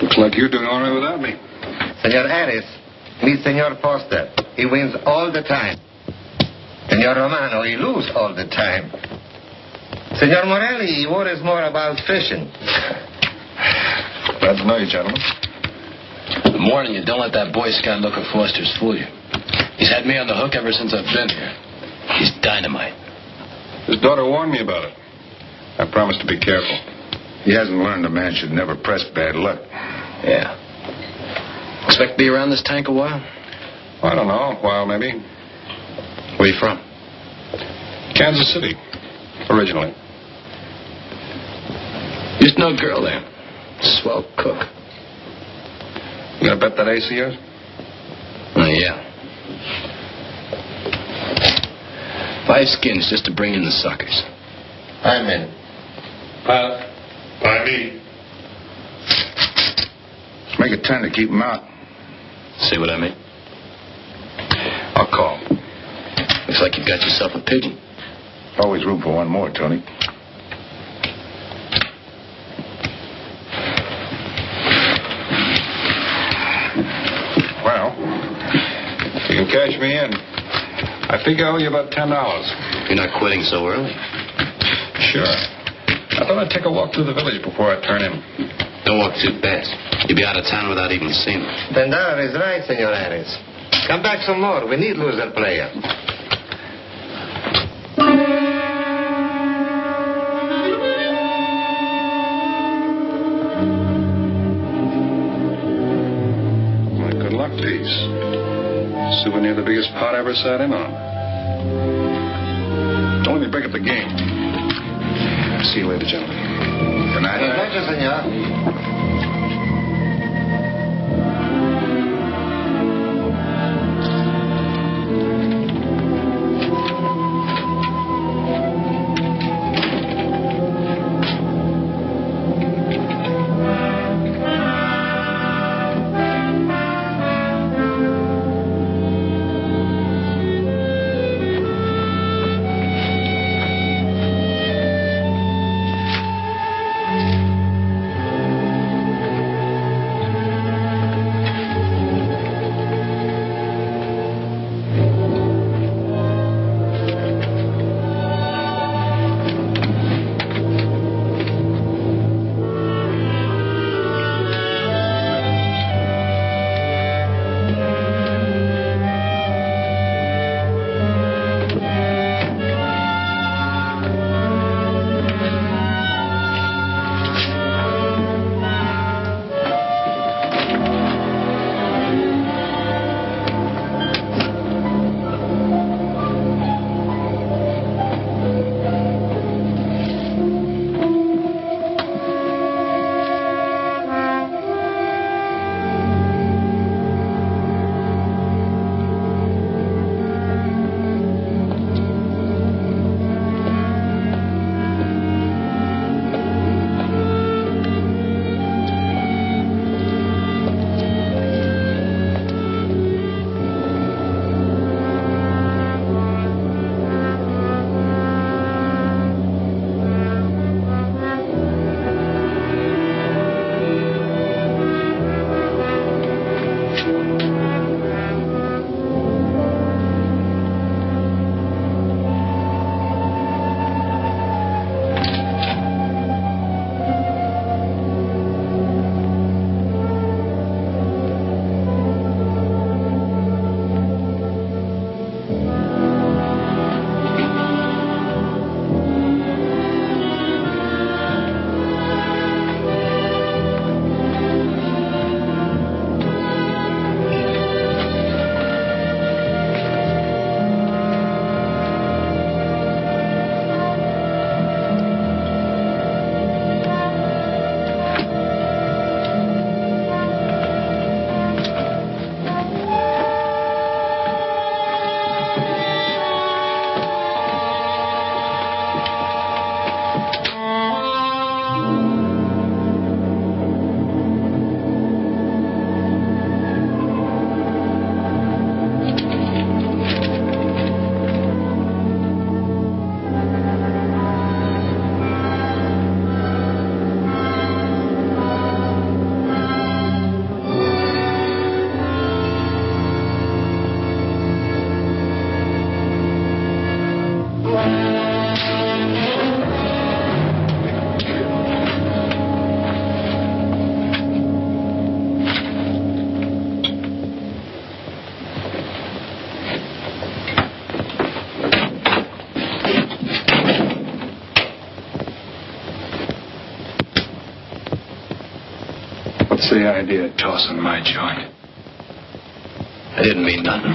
[SPEAKER 14] Looks like you're doing all right without me.
[SPEAKER 16] Senor Harris, meet Senor Foster. He wins all the time. Senor Romano, he loses all the time. Senor Morelli, he worries more about fishing.
[SPEAKER 14] Glad to know you, gentlemen.
[SPEAKER 11] I'm warning you, don't let that Boy Scout look at Foster's fool you. He's had me on the hook ever since I've been here. He's dynamite.
[SPEAKER 14] His daughter warned me about it. I promised to be careful. He hasn't learned a man should never press bad luck.
[SPEAKER 11] Yeah. Expect to be around this tank a while?
[SPEAKER 14] I don't know. A while, maybe.
[SPEAKER 11] Where you from?
[SPEAKER 14] Kansas City. Originally.
[SPEAKER 11] Used to know a girl there. Swell cook.
[SPEAKER 14] You gonna bet that ace of yours?
[SPEAKER 11] Yeah. 5 skins just to bring in the suckers.
[SPEAKER 16] I'm in.
[SPEAKER 14] By me. Let's make it 10 to keep him out.
[SPEAKER 11] See what I mean?
[SPEAKER 14] I'll call.
[SPEAKER 11] Looks like you've got yourself a pigeon.
[SPEAKER 14] Always room for one more, Tony. Well, you can cash me in. I think I owe you about $10.
[SPEAKER 11] You're not quitting so early.
[SPEAKER 14] Sure. I thought I'd take a walk through the village before I turn in.
[SPEAKER 11] Don't walk too fast. You'll be out of town without even seeing it.
[SPEAKER 16] Vendara is right, Senor Harris. Come back some more. We need loser player.
[SPEAKER 14] My good luck piece. Souvenir the biggest pot I ever sat in on. Don't let me break up the game. See you later, gentlemen. Good night.
[SPEAKER 16] Pleasure, senor.
[SPEAKER 8] the idea of tossing my joint?
[SPEAKER 11] I didn't mean nothing.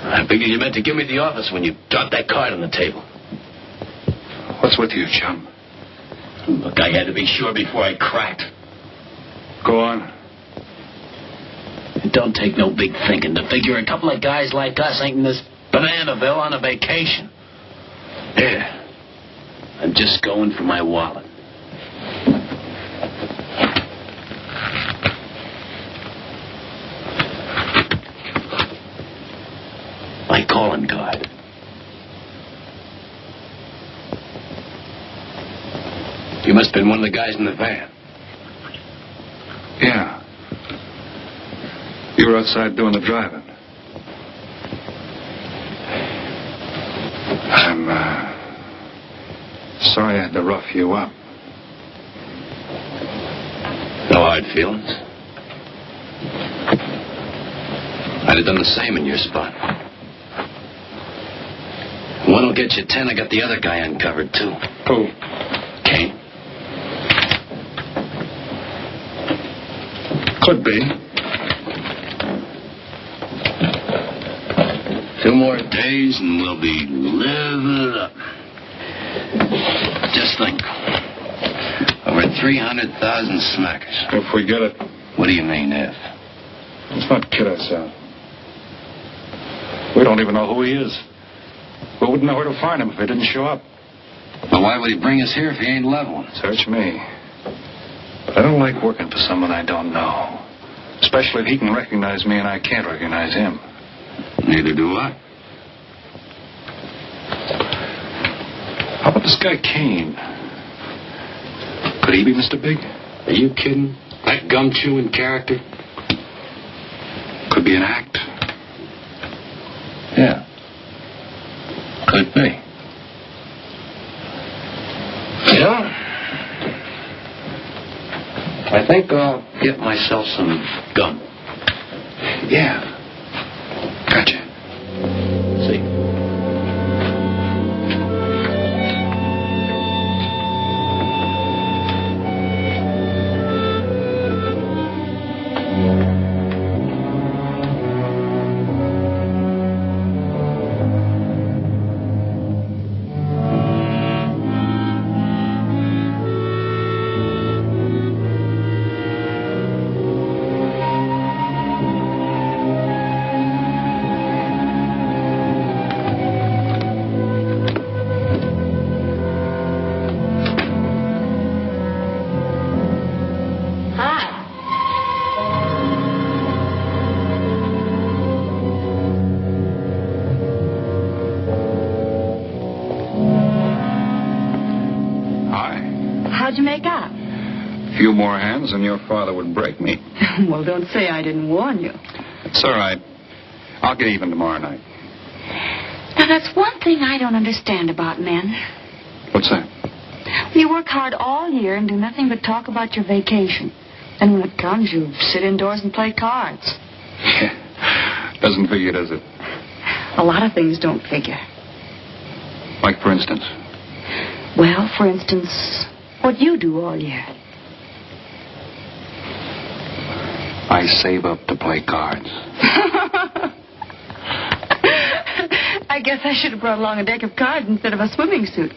[SPEAKER 11] I figured you meant to give me the office when you dropped that card on the table.
[SPEAKER 8] What's with you, chum?
[SPEAKER 11] Look, I had to be sure before I cracked.
[SPEAKER 8] Go on.
[SPEAKER 11] It don't take no big thinking to figure a couple of guys like us ain't in this Bananaville on a vacation. Here, I'm just going for my wallet. My calling card. You must have been one of the guys in the van.
[SPEAKER 8] Yeah. You were outside doing the driving. I'm, sorry I had to rough you up.
[SPEAKER 11] No hard feelings. I'd have done the same in your spot. One'll get you 10. I got the other guy uncovered, too.
[SPEAKER 8] Who?
[SPEAKER 11] Kane.
[SPEAKER 8] Could be.
[SPEAKER 11] 2 more days and we'll be living it up. Just think. Over 300,000 smackers.
[SPEAKER 8] If we get it.
[SPEAKER 11] What do you mean, if?
[SPEAKER 8] Let's not kid ourselves. We don't even know who he is. We wouldn't know where to find him if he didn't show up.
[SPEAKER 11] But why would he bring us here if he ain't leveling?
[SPEAKER 8] Search me. But I don't like working for someone I don't know. Especially if he can recognize me and I can't recognize him.
[SPEAKER 11] Neither do I.
[SPEAKER 8] How about this guy Kane? Could he be Mr. Big?
[SPEAKER 11] Are you kidding? That gum-chewing character?
[SPEAKER 8] Could be an act.
[SPEAKER 11] Yeah. Could be. Yeah. I think I'll get myself some gum.
[SPEAKER 8] Yeah. Gotcha.
[SPEAKER 11] See.
[SPEAKER 13] How'd you make out?
[SPEAKER 8] A few more hands and your father would break me.
[SPEAKER 13] Well, don't say I didn't warn you.
[SPEAKER 8] It's all right. I'll get even tomorrow night.
[SPEAKER 13] Now, that's one thing I don't understand about men.
[SPEAKER 8] What's that?
[SPEAKER 13] You work hard all year and do nothing but talk about your vacation. And when it comes, you sit indoors and play cards.
[SPEAKER 8] Yeah. Doesn't figure, does it?
[SPEAKER 13] A lot of things don't figure.
[SPEAKER 8] Like, for instance?
[SPEAKER 13] Well, for instance, what you do all year.
[SPEAKER 8] I save up to play cards.
[SPEAKER 13] I guess I should have brought along a deck of cards instead of a swimming suit.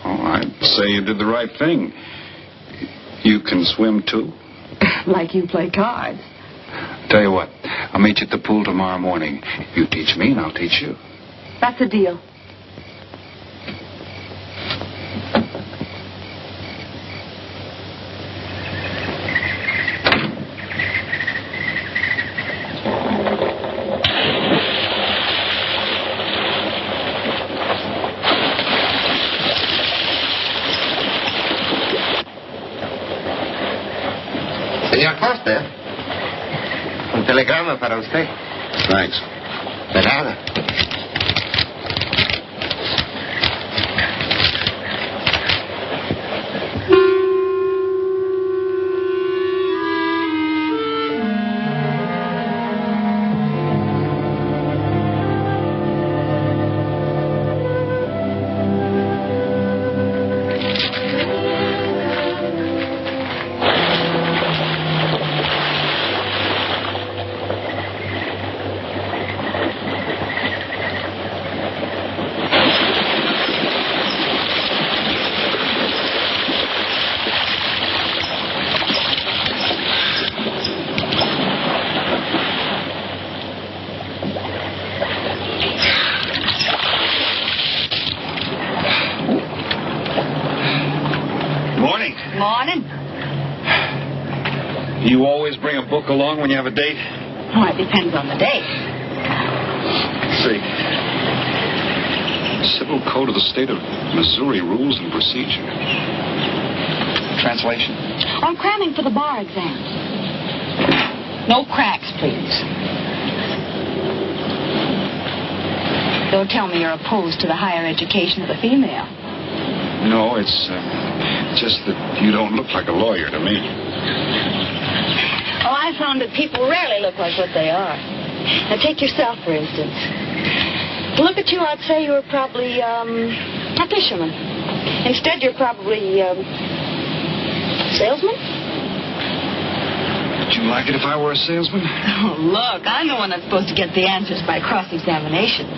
[SPEAKER 8] Oh, I'd say you did the right thing. You can swim, too?
[SPEAKER 13] Like you play cards.
[SPEAKER 8] Tell you what, I'll meet you at the pool tomorrow morning. You teach me and I'll teach you.
[SPEAKER 13] That's a deal.
[SPEAKER 16] Señor Foster, un telegrama para usted.
[SPEAKER 14] Thanks.
[SPEAKER 16] De nada.
[SPEAKER 8] always bring a book along when you have a date?
[SPEAKER 13] Oh, it depends on the date.
[SPEAKER 8] See. Civil Code of the State of Missouri Rules and Procedure. Translation?
[SPEAKER 13] I'm cramming for the bar exams. No cracks, please. Don't tell me you're opposed to the higher education of the female.
[SPEAKER 8] No, it's just that you don't look like a lawyer to me.
[SPEAKER 13] Oh, I found that people rarely look like what they are. Now, take yourself, for instance. To look at you, I'd say you were probably, a fisherman. Instead, you're probably, salesman?
[SPEAKER 8] Would you like it if I were a salesman?
[SPEAKER 13] Oh, look, I'm the one that's supposed to get the answers by cross-examination.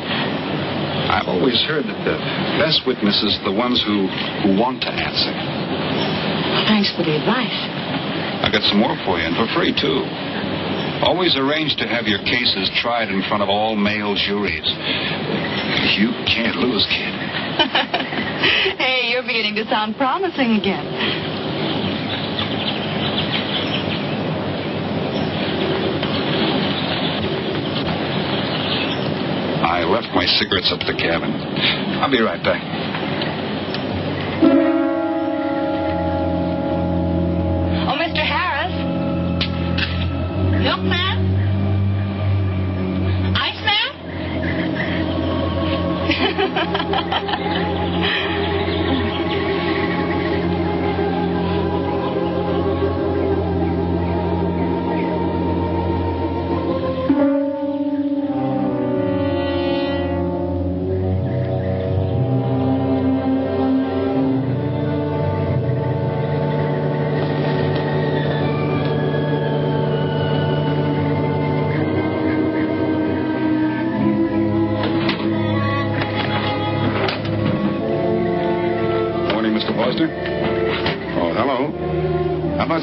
[SPEAKER 8] I've always heard that the best witnesses are the ones who want to answer.
[SPEAKER 13] Well, thanks for the advice.
[SPEAKER 8] I got some more for you, and for free, too. Always arrange to have your cases tried in front of all male juries. You can't lose, kid.
[SPEAKER 13] Hey, you're beginning to sound promising again.
[SPEAKER 8] I left my cigarettes up at the cabin. I'll be right back.
[SPEAKER 13] Oh, Mr. Harris? Milkman?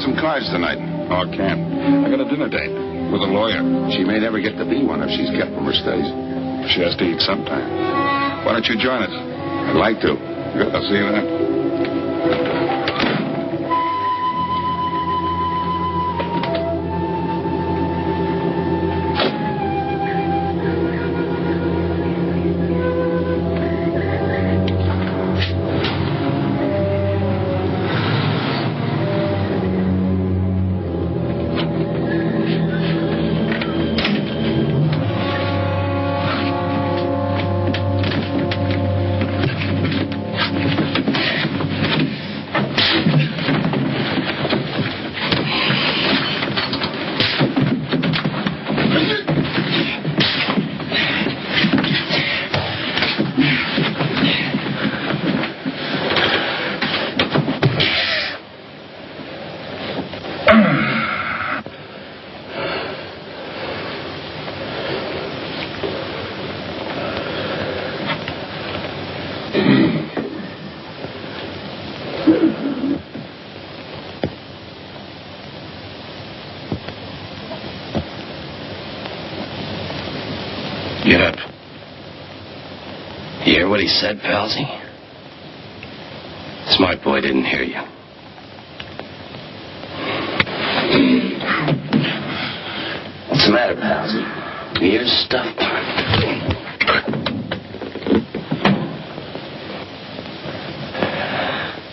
[SPEAKER 3] Some cards tonight.
[SPEAKER 8] Oh, can't. I got a dinner date with a lawyer.
[SPEAKER 3] She may never get to be one if she's kept from her studies.
[SPEAKER 8] She has to eat sometime. Why don't you join us?
[SPEAKER 3] I'd like to.
[SPEAKER 8] Good. I'll see you then.
[SPEAKER 11] Get up. You hear what he said, Palsy? Smart boy didn't hear you. What's the matter, Palsy? Ears stuffed?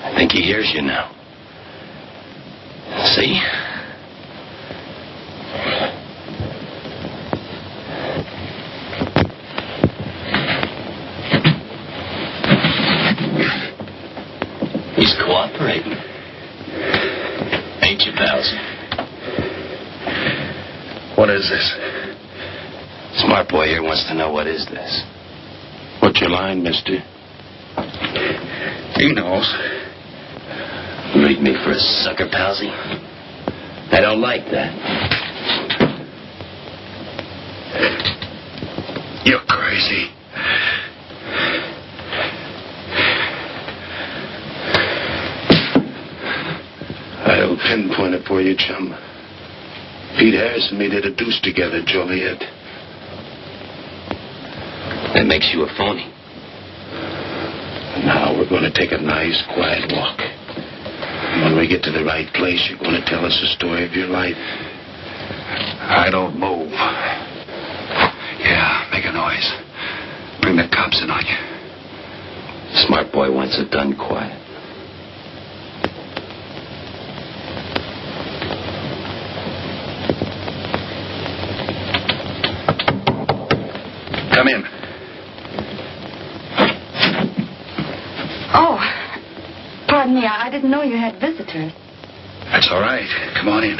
[SPEAKER 11] I think he hears you now. See? He's cooperating. Ain't you, Palsy? What is this? Smart boy here wants to know what is this. What's your line, mister?
[SPEAKER 8] He knows.
[SPEAKER 11] Read me for a sucker, Palsy? I don't like that.
[SPEAKER 8] You're crazy.
[SPEAKER 11] I'll pinpoint it for you, chum. Pete Harris and me did a deuce together, Joliet. That makes you a phony. Now we're going to take a nice, quiet walk. And when we get to the right place, you're going to tell us the story of your life.
[SPEAKER 8] I don't move. Yeah, make a noise. Bring the cops in on you.
[SPEAKER 11] Smart boy wants it done quiet.
[SPEAKER 8] Come in.
[SPEAKER 13] Oh, pardon me. I didn't know you had visitors.
[SPEAKER 8] That's all right. Come on in.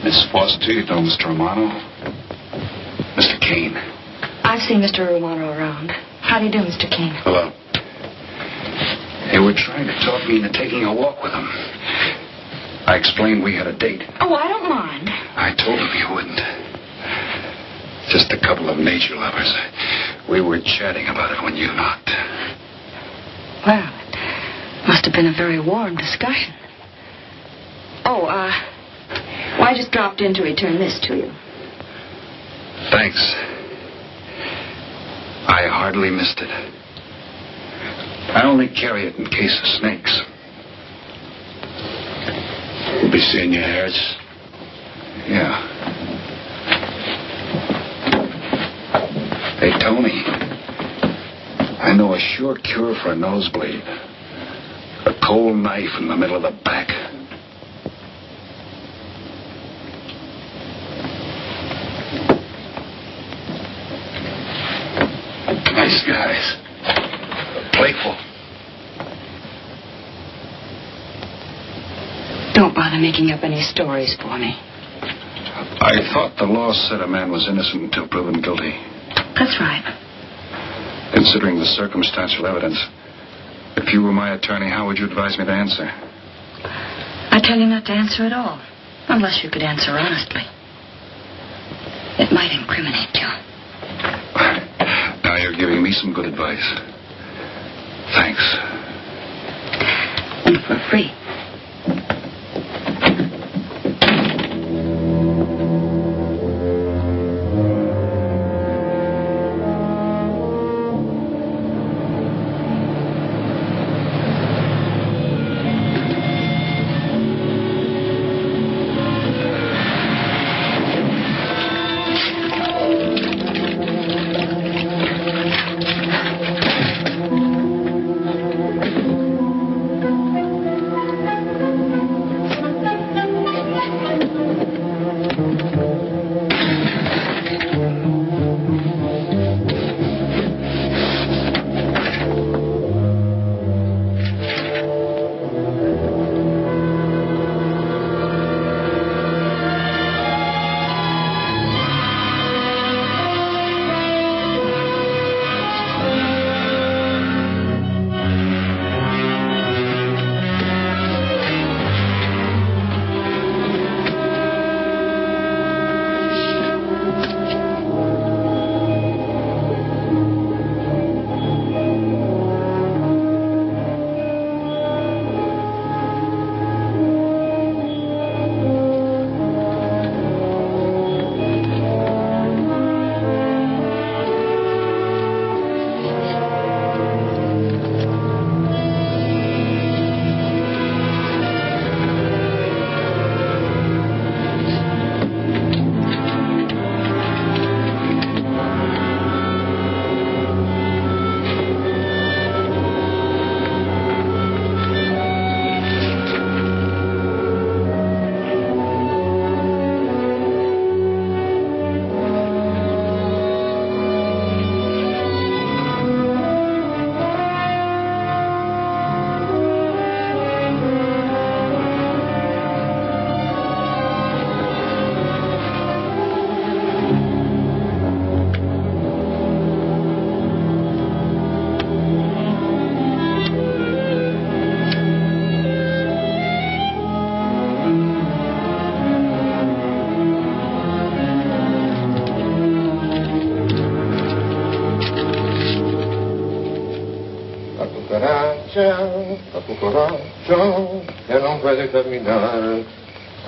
[SPEAKER 8] Miss Foster, you know Mr. Romano? Mr. Kane.
[SPEAKER 13] I've seen Mr. Romano around. How do you do, Mr. Kane?
[SPEAKER 8] Hello. They were trying to talk me into taking a walk with them. I explained we had a date.
[SPEAKER 13] Oh, I don't mind.
[SPEAKER 8] I told them you wouldn't. Just a couple of nature lovers. We were chatting about it when you knocked.
[SPEAKER 13] Well, it must have been a very warm discussion. Oh, well, I just dropped in to return this to you.
[SPEAKER 8] Thanks. I hardly missed it. I only carry it in case of snakes.
[SPEAKER 14] We'll be seeing you, Harris.
[SPEAKER 8] Yeah. Hey, Tony. I know a sure cure for a nosebleed. A cold knife in the middle of the back. Nice guys. Playful.
[SPEAKER 13] Don't bother making up any stories for me.
[SPEAKER 8] I thought the law said a man was innocent until proven guilty.
[SPEAKER 13] That's right.
[SPEAKER 8] Considering the circumstantial evidence, if you were my attorney, how would you advise me to answer?
[SPEAKER 13] I tell you not to answer at all, unless you could answer honestly. It might incriminate you.
[SPEAKER 8] Now you're giving me some good advice. Thanks.
[SPEAKER 13] And for free.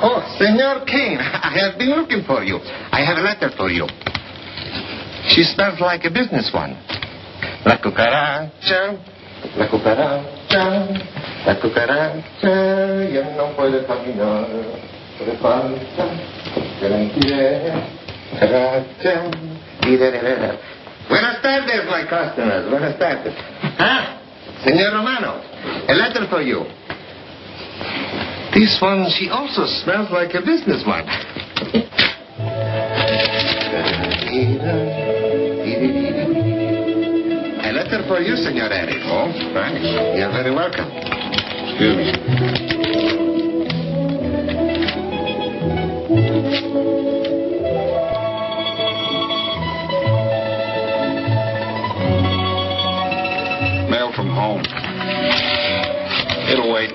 [SPEAKER 16] Oh, Senor Kane, I have been looking for you. I have a letter for you. She smells like a business one. La cucaracha, la cucaracha, la cucaracha, ya no puede caminar. Buenas tardes, my customers. Buenas tardes. Ah, Senor Romano, a letter for you. This one, she also smells like a businessman. A letter for you, Senor Eric. Oh, thanks. You're very welcome. Excuse me.
[SPEAKER 8] Mail from home. It'll wait.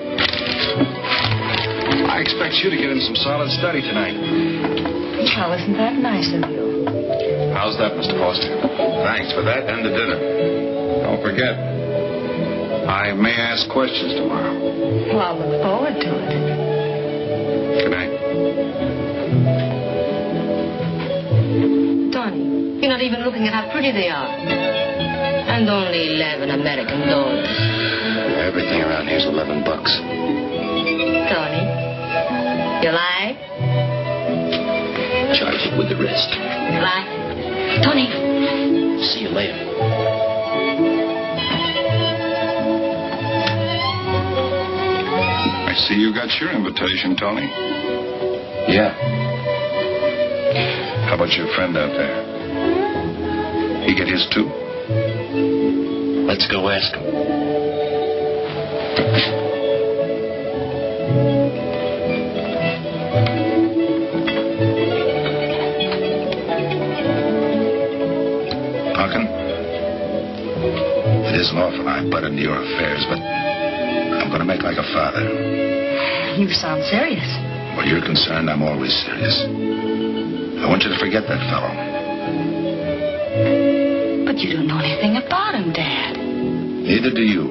[SPEAKER 8] I expect you to get in some solid study tonight.
[SPEAKER 17] Well, isn't that nice of you?
[SPEAKER 8] How's that, Mr. Foster?
[SPEAKER 3] Thanks for that and the dinner. Don't forget.
[SPEAKER 8] I may ask questions tomorrow.
[SPEAKER 17] Well, I'll look forward to it.
[SPEAKER 8] Good night.
[SPEAKER 17] Tony, you're not even looking at how pretty they are. And only $11 American.
[SPEAKER 14] Everything around here's $11.
[SPEAKER 17] Tony, you like?
[SPEAKER 11] Charge it with the rest.
[SPEAKER 17] Like? Tony.
[SPEAKER 11] See you later.
[SPEAKER 8] I see you got your invitation, Tony.
[SPEAKER 14] Yeah.
[SPEAKER 8] How about your friend out there? He get his too?
[SPEAKER 11] Let's go ask him.
[SPEAKER 14] It isn't often I butt into your affairs, but I'm going to make like a father.
[SPEAKER 17] You sound serious.
[SPEAKER 14] Where you're concerned, I'm always serious. I want you to forget that fellow.
[SPEAKER 17] But you don't know anything about him, Dad.
[SPEAKER 14] Neither do you.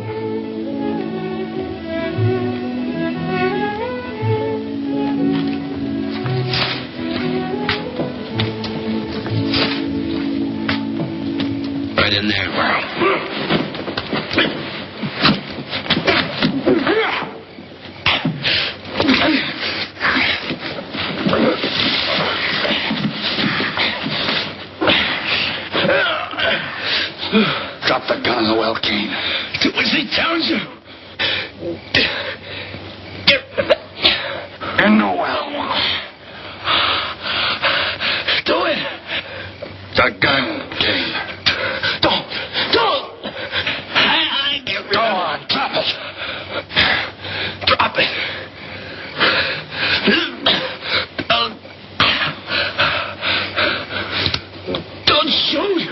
[SPEAKER 11] Right in there.
[SPEAKER 8] Drop the gun, Noel Kane.
[SPEAKER 11] Do as he tells you.
[SPEAKER 8] And Noel.
[SPEAKER 11] Do it.
[SPEAKER 8] The gun, Kane.
[SPEAKER 11] Don't. I get rid
[SPEAKER 8] Go
[SPEAKER 11] of
[SPEAKER 8] on, drop it.
[SPEAKER 11] Drop it. Don't shoot.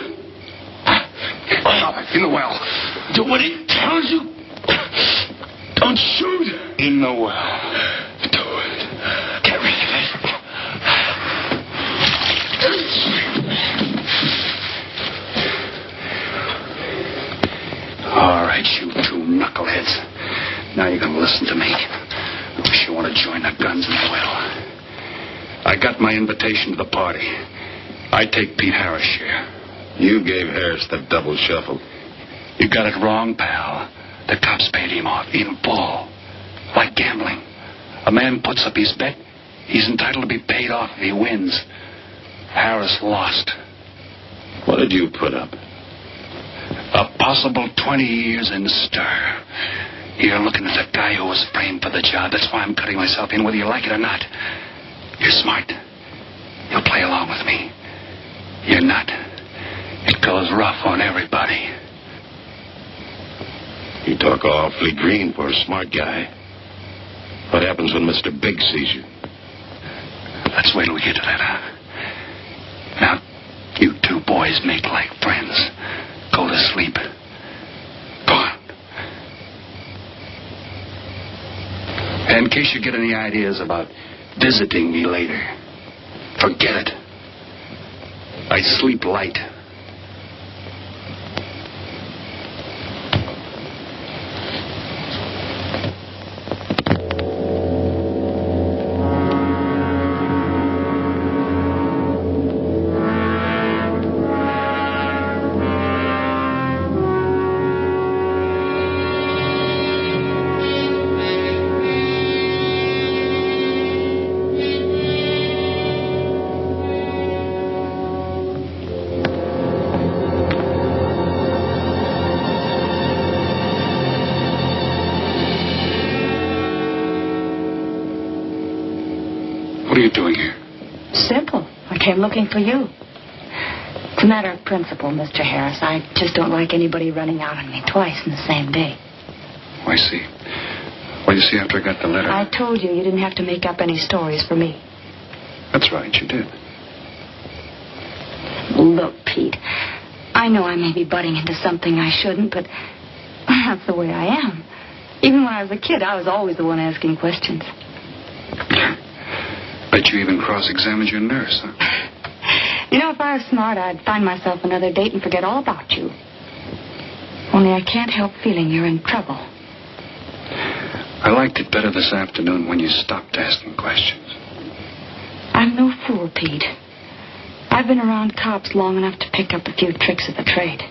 [SPEAKER 8] Drop it. In the well.
[SPEAKER 11] Do what he tells you. Don't shoot.
[SPEAKER 8] In the well.
[SPEAKER 11] Do it. Get rid of it.
[SPEAKER 8] All right, you two knuckleheads. Now you're going to listen to me. Wish you want to join the guns in the well. I got my invitation to the party. I take Pete Harris' share.
[SPEAKER 14] You gave Harris the double shuffle.
[SPEAKER 8] You got it wrong, pal. The cops paid him off in full. Like gambling. A man puts up his bet, he's entitled to be paid off if he wins. Harris lost.
[SPEAKER 14] What did you put up?
[SPEAKER 8] A possible 20 years in stir. You're looking at the guy who was framed for the job. That's why I'm cutting myself in, whether you like it or not. You're smart. You'll play along with me. You're not. It goes rough on everybody.
[SPEAKER 14] You talk awfully green for a smart guy. What happens when Mr. Big sees you?
[SPEAKER 8] Let's wait till we get to that, huh? Now, you two boys make like friends. Go to sleep. Go on. And in case you get any ideas about visiting me later, forget it. I sleep light. What are you doing here?
[SPEAKER 13] Simple. I came looking for you. It's a matter of principle, Mr. Harris. I just don't like anybody running out on me twice in the same day.
[SPEAKER 8] Oh, I see. Well, you see, after I got the letter...
[SPEAKER 13] I told you didn't have to make up any stories for me.
[SPEAKER 8] That's right, you did.
[SPEAKER 13] Look, Pete, I know I may be butting into something I shouldn't, but that's the way I am. Even when I was a kid, I was always the one asking questions.
[SPEAKER 8] Bet you even cross-examined your nurse, huh?
[SPEAKER 13] You know, if I was smart, I'd find myself another date and forget all about you. Only I can't help feeling you're in trouble.
[SPEAKER 8] I liked it better this afternoon when you stopped asking questions.
[SPEAKER 13] I'm no fool, Pete. I've been around cops long enough to pick up a few tricks of the trade.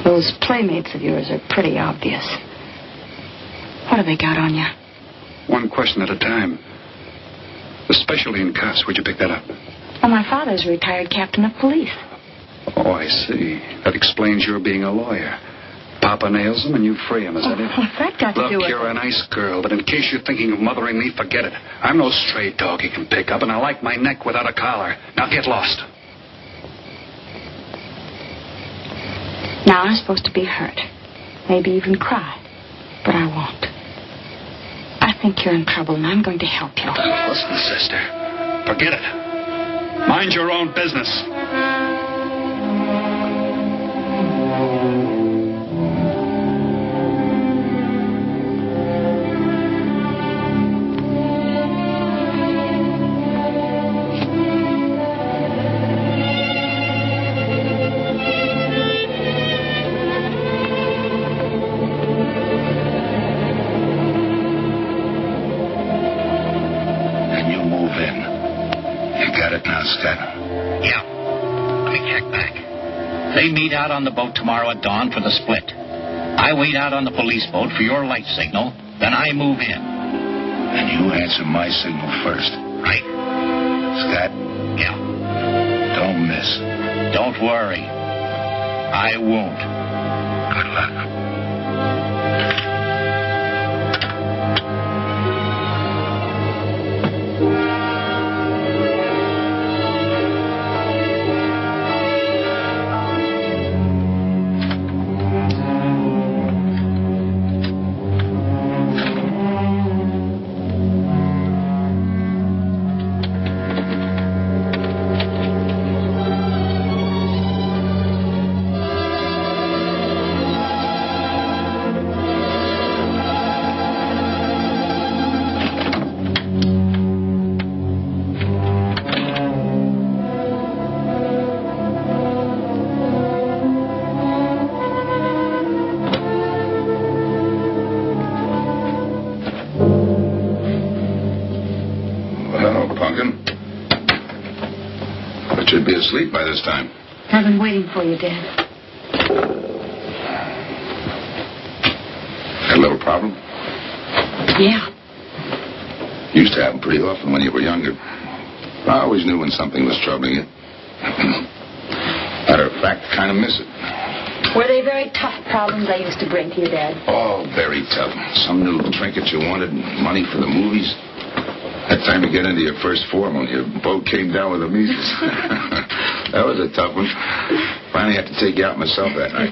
[SPEAKER 13] Those playmates of yours are pretty obvious. What have they got on you?
[SPEAKER 8] One question at a time. The specialty in cuffs, where'd you pick that up?
[SPEAKER 13] Well, my father's a retired captain of police.
[SPEAKER 8] Oh, I see. That explains your being a lawyer. Papa nails him and you free him, is that it?
[SPEAKER 13] What's that got to do with
[SPEAKER 8] Look, you're a nice girl, but in case you're thinking of mothering me, forget it. I'm no stray dog you can pick up, and I like my neck without a collar. Now get lost.
[SPEAKER 13] Now I'm supposed to be hurt. Maybe even cry. But I won't. I think you're in trouble, and I'm going to help you.
[SPEAKER 8] Listen, sister. Forget it. Mind your own business.
[SPEAKER 18] They meet out on the boat tomorrow at dawn for the split. I wait out on the police boat for your light signal, then I move in.
[SPEAKER 14] And you answer my signal first.
[SPEAKER 18] Right?
[SPEAKER 14] Scott?
[SPEAKER 18] Yeah.
[SPEAKER 14] Don't miss.
[SPEAKER 18] Don't worry. I won't.
[SPEAKER 14] Good luck.
[SPEAKER 3] Should be asleep by this time.
[SPEAKER 13] I've been waiting for you, Dad.
[SPEAKER 3] Got a little problem?
[SPEAKER 13] Yeah.
[SPEAKER 3] Used to happen pretty often when you were younger. I always knew when something was troubling you. Matter of fact, kind of miss it.
[SPEAKER 13] Were they very tough problems I used to bring to you, Dad?
[SPEAKER 3] Oh, very tough. Some new trinket you wanted, money for the movies. That time you get into your first form when your boat came down with the measles. That was a tough one. Finally had to take you out myself that night.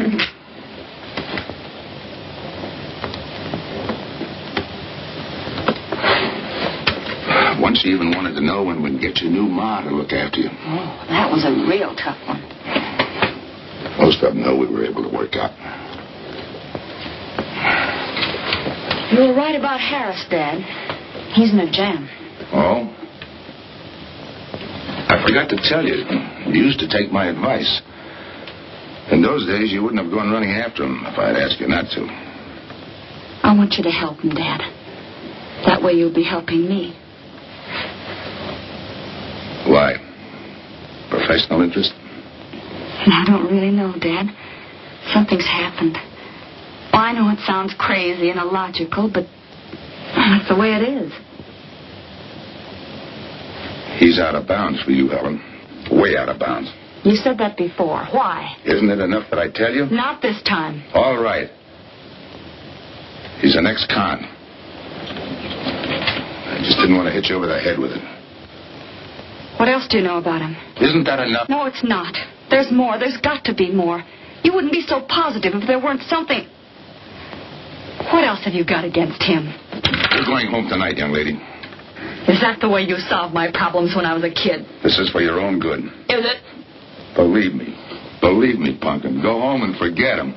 [SPEAKER 3] Once you even wanted to know when we'd get your new ma to look after you.
[SPEAKER 13] Oh, that was a real tough one.
[SPEAKER 3] Most of them know we were able to work out.
[SPEAKER 13] You were right about Harris, Dad. He's in a jam.
[SPEAKER 3] Oh? I forgot to tell you. You used to take my advice. In those days, you wouldn't have gone running after him if I'd asked you not to.
[SPEAKER 13] I want you to help him, Dad. That way you'll be helping me.
[SPEAKER 3] Why? Professional interest?
[SPEAKER 13] I don't really know, Dad. Something's happened. Well, I know it sounds crazy and illogical, but that's the way it is.
[SPEAKER 3] He's out of bounds for you, Helen. Way out of bounds.
[SPEAKER 13] You said that before. Why?
[SPEAKER 3] Isn't it enough that I tell you?
[SPEAKER 13] Not this time.
[SPEAKER 3] All right. He's an ex-con. I just didn't want to hit you over the head with it.
[SPEAKER 13] What else do you know about him?
[SPEAKER 14] Isn't that enough?
[SPEAKER 13] No, it's not. There's more. There's got to be more. You wouldn't be so positive if there weren't something. What else have you got against him?
[SPEAKER 14] You're going home tonight, young lady.
[SPEAKER 13] Is that the way you solved my problems when I was a kid?
[SPEAKER 14] This is for your own good.
[SPEAKER 13] Is it?
[SPEAKER 14] Believe me. Believe me, Punkin. Go home and forget him.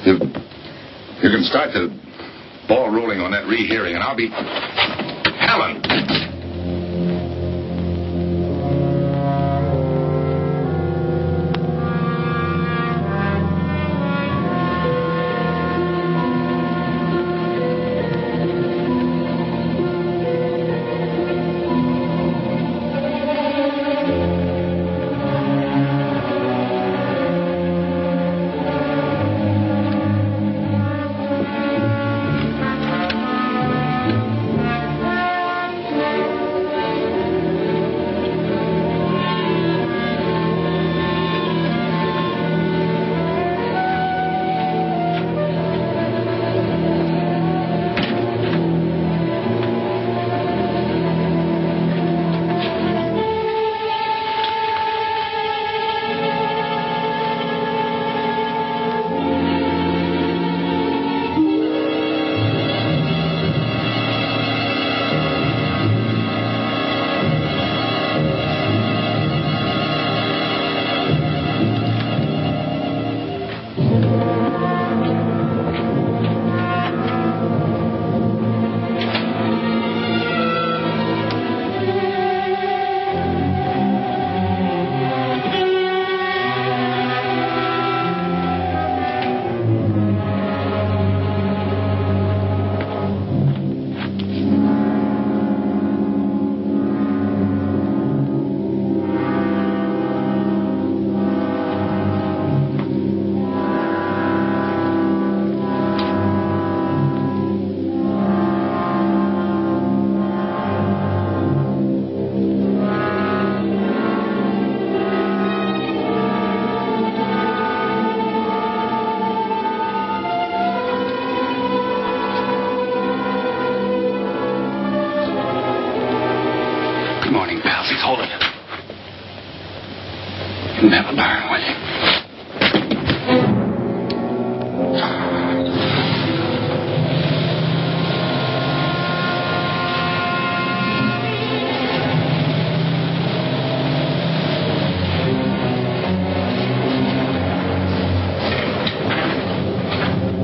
[SPEAKER 14] You can start the ball rolling on that rehearing, and I'll be... Helen!
[SPEAKER 8] Hold it. You'll never learn, will you?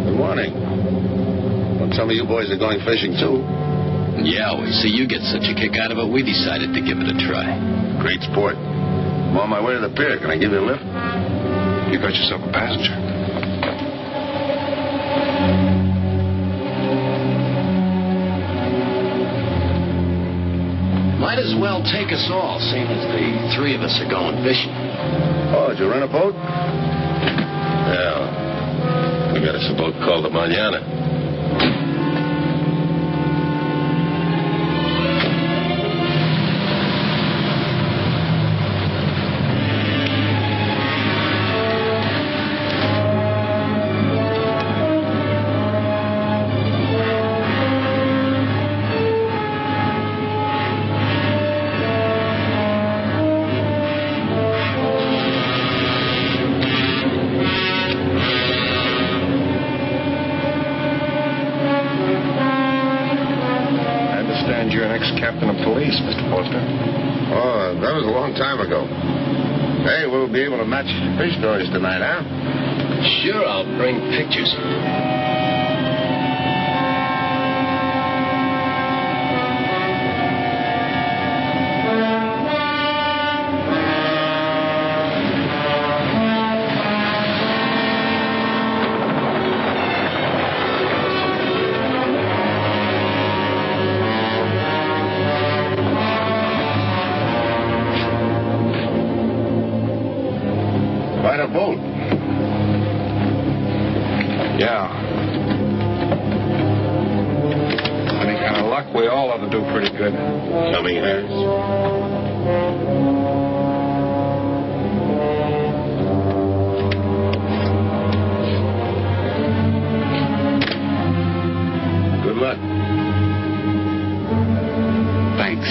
[SPEAKER 14] Good morning. Well, some of you boys are going fishing, too.
[SPEAKER 19] Yeah, we see you get such a kick out of it, we decided to give it a try.
[SPEAKER 14] Great sport. I'm on my way to the pier. Can I give you a lift?
[SPEAKER 19] You got yourself a passenger.
[SPEAKER 11] Might as well take us all, seeing as the three of us are going fishing.
[SPEAKER 14] Oh, did you rent a boat?
[SPEAKER 5] Yeah. We got us a boat called the Mañana. You're an ex-captain of police, Mr. Foster.
[SPEAKER 14] Oh, that was a long time ago. Hey, we'll be able to match fish stories tonight, huh?
[SPEAKER 11] Sure, I'll bring pictures.
[SPEAKER 14] Quite a boat.
[SPEAKER 5] Yeah. Any kind of luck, we all ought to do pretty good.
[SPEAKER 14] Coming, Harris? Good luck.
[SPEAKER 19] Thanks.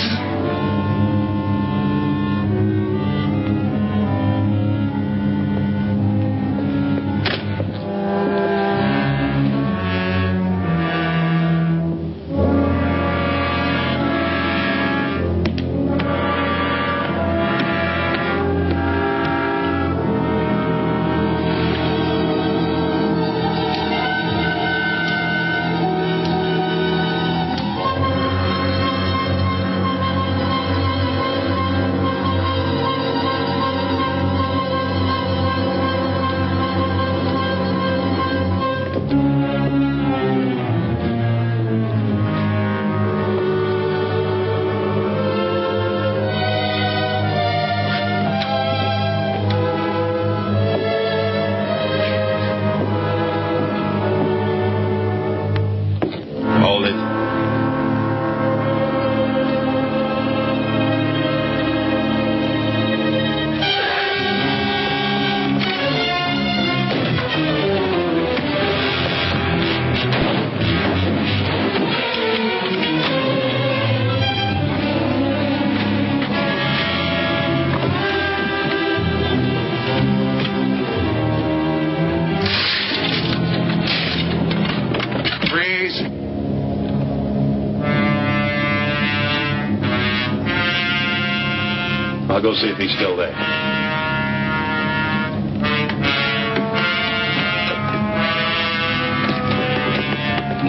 [SPEAKER 5] I'll go see if he's still there.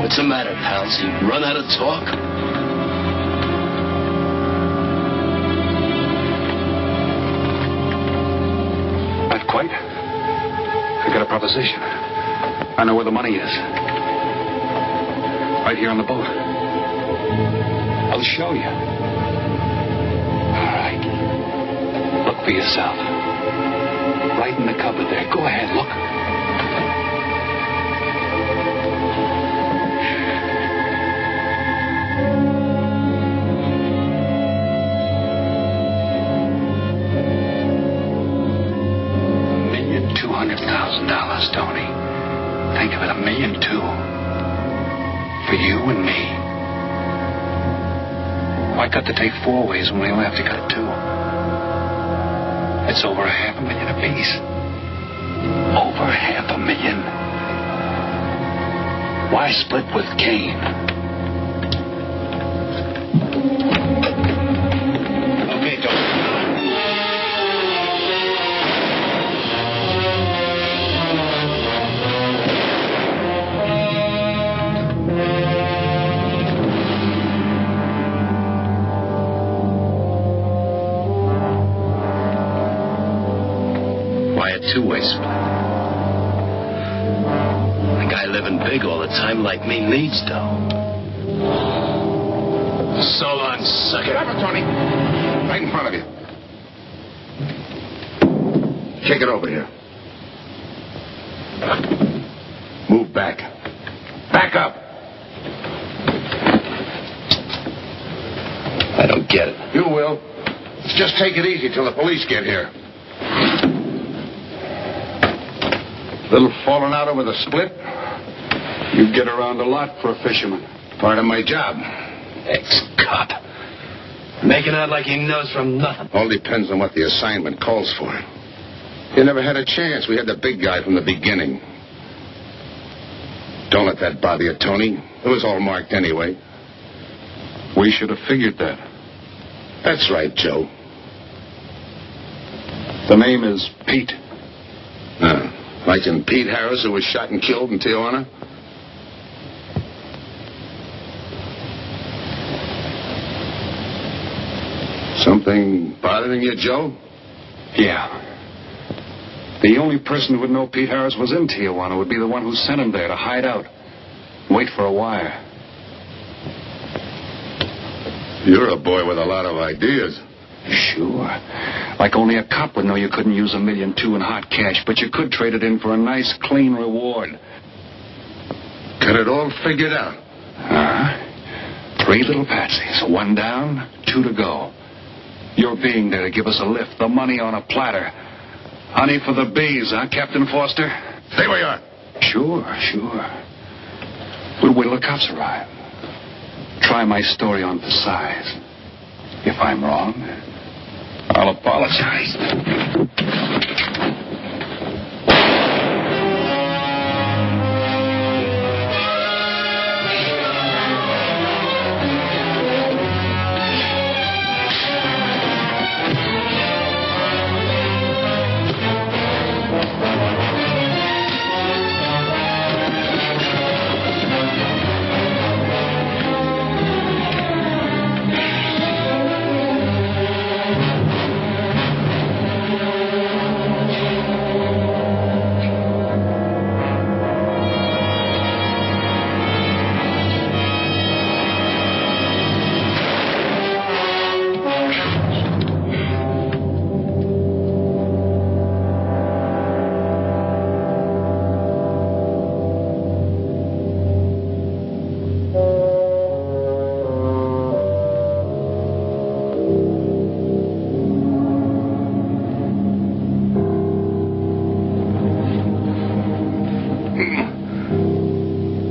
[SPEAKER 19] What's the matter, pals? You run out of talk?
[SPEAKER 8] Not quite. I got a proposition. I know where the money is. Right here on the boat. I'll show you. All right. Look for yourself. Right in the cupboard there. Go ahead, look. $1,200,000, Tony. Think of it, $1.2 million. For you and me. Why cut the take 4 ways when we only have to cut it 2? It's over $500,000 apiece. Over $500,000. Why split with Kane? Okay, Tony.
[SPEAKER 19] Two-way split. A guy living big all the time like me needs dough. So long, sucker.
[SPEAKER 3] Grab it, Tony. Right in front of you. Kick it over here. Move back. Back up.
[SPEAKER 19] I don't get it.
[SPEAKER 3] You will. Just take it easy till the police get here. Little falling out over the split?
[SPEAKER 8] You get around a lot for a fisherman.
[SPEAKER 3] Part of my job.
[SPEAKER 19] Ex-cop. Making out like he knows from nothing.
[SPEAKER 3] All depends on what the assignment calls for. You never had a chance. We had the big guy from the beginning. Don't let that bother you, Tony. It was all marked anyway.
[SPEAKER 8] We should have figured that.
[SPEAKER 3] That's right, Joe.
[SPEAKER 8] The name is Pete.
[SPEAKER 3] Like in Pete Harris, who was shot and killed in Tijuana? Something bothering you, Joe?
[SPEAKER 8] Yeah. The only person who would know Pete Harris was in Tijuana would be the one who sent him there to hide out. Wait for a wire.
[SPEAKER 3] You're a boy with a lot of ideas.
[SPEAKER 8] Sure. Like only a cop would know you couldn't use $1.2 million in hot cash, but you could trade it in for a nice, clean reward.
[SPEAKER 3] Got it all figured out.
[SPEAKER 8] 3 little patsies. 1 down, 2 to go. Your being there to give us a lift. The money on a platter. Honey for the bees, huh, Captain Foster?
[SPEAKER 3] Stay where you are.
[SPEAKER 8] Sure. We'll wait till the cops arrive. Try my story on for size. If I'm wrong, I'll apologize.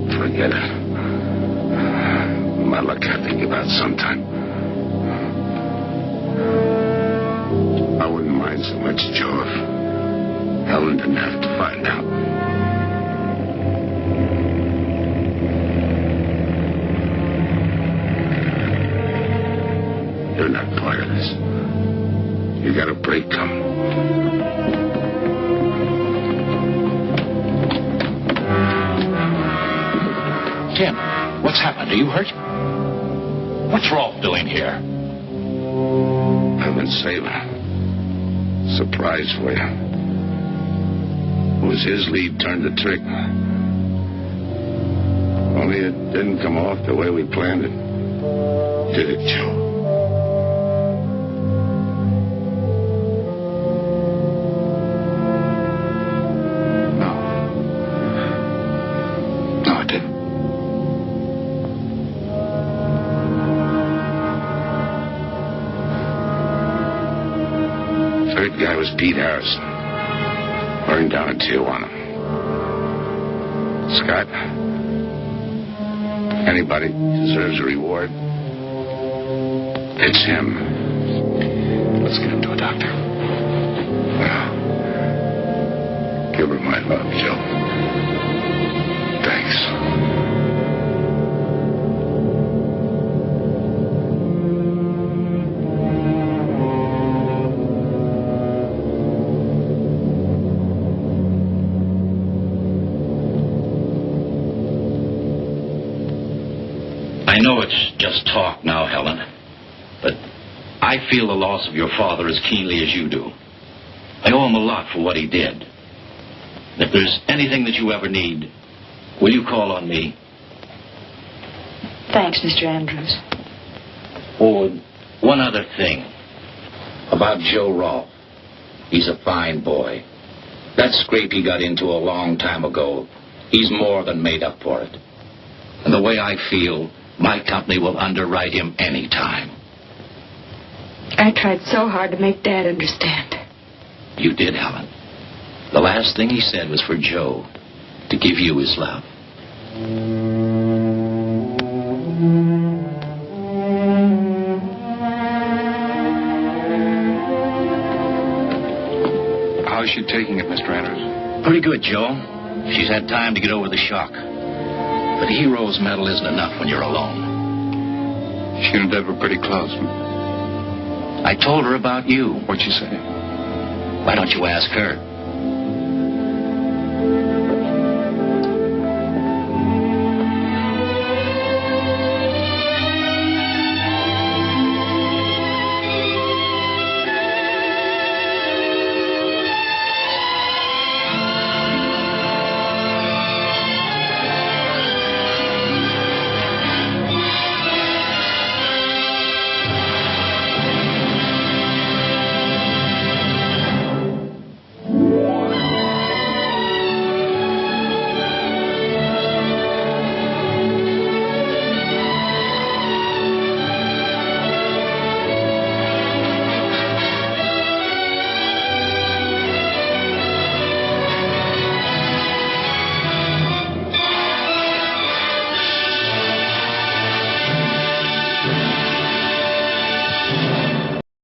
[SPEAKER 3] Forget it. My luck I think about sometime. I wouldn't mind so much, Joe, if Helen didn't have to find out. You're not part of this.
[SPEAKER 14] You got a break coming.
[SPEAKER 18] Tim, what's happened? Are you hurt? What's Rolf doing here?
[SPEAKER 14] I've been saving. Surprise for you. It was his lead turned the trick. Only it didn't come off the way we planned it. Did it, Joe?
[SPEAKER 15] No, it didn't.
[SPEAKER 14] Third guy was Pete Harrison. Burned down in Tijuana. Scott, anybody deserves a reward, it's him.
[SPEAKER 15] Let's get him to a doctor.
[SPEAKER 14] Well, give her my love, Joe. Thanks.
[SPEAKER 18] I know it's just talk now, Helen, but I feel the loss of your father as keenly as you do. I owe him a lot for what he did. If there's anything that you ever need, will you call on me?
[SPEAKER 13] Thanks, Mr. Andrews.
[SPEAKER 18] Oh, and one other thing. About Joe Rolfe. He's a fine boy. That scrape he got into a long time ago, he's more than made up for it. And the way I feel, my company will underwrite him any time.
[SPEAKER 13] I tried so hard to make Dad understand.
[SPEAKER 18] You did, Helen. The last thing he said was for Joe to give you his love.
[SPEAKER 15] How's she taking it, Mr. Andrews?
[SPEAKER 18] Pretty good, Joe. She's had time to get over the shock. But hero's medal isn't enough when you're alone.
[SPEAKER 15] She and Deb were pretty close.
[SPEAKER 18] I told her about you.
[SPEAKER 15] What'd she say?
[SPEAKER 18] Why don't you ask her?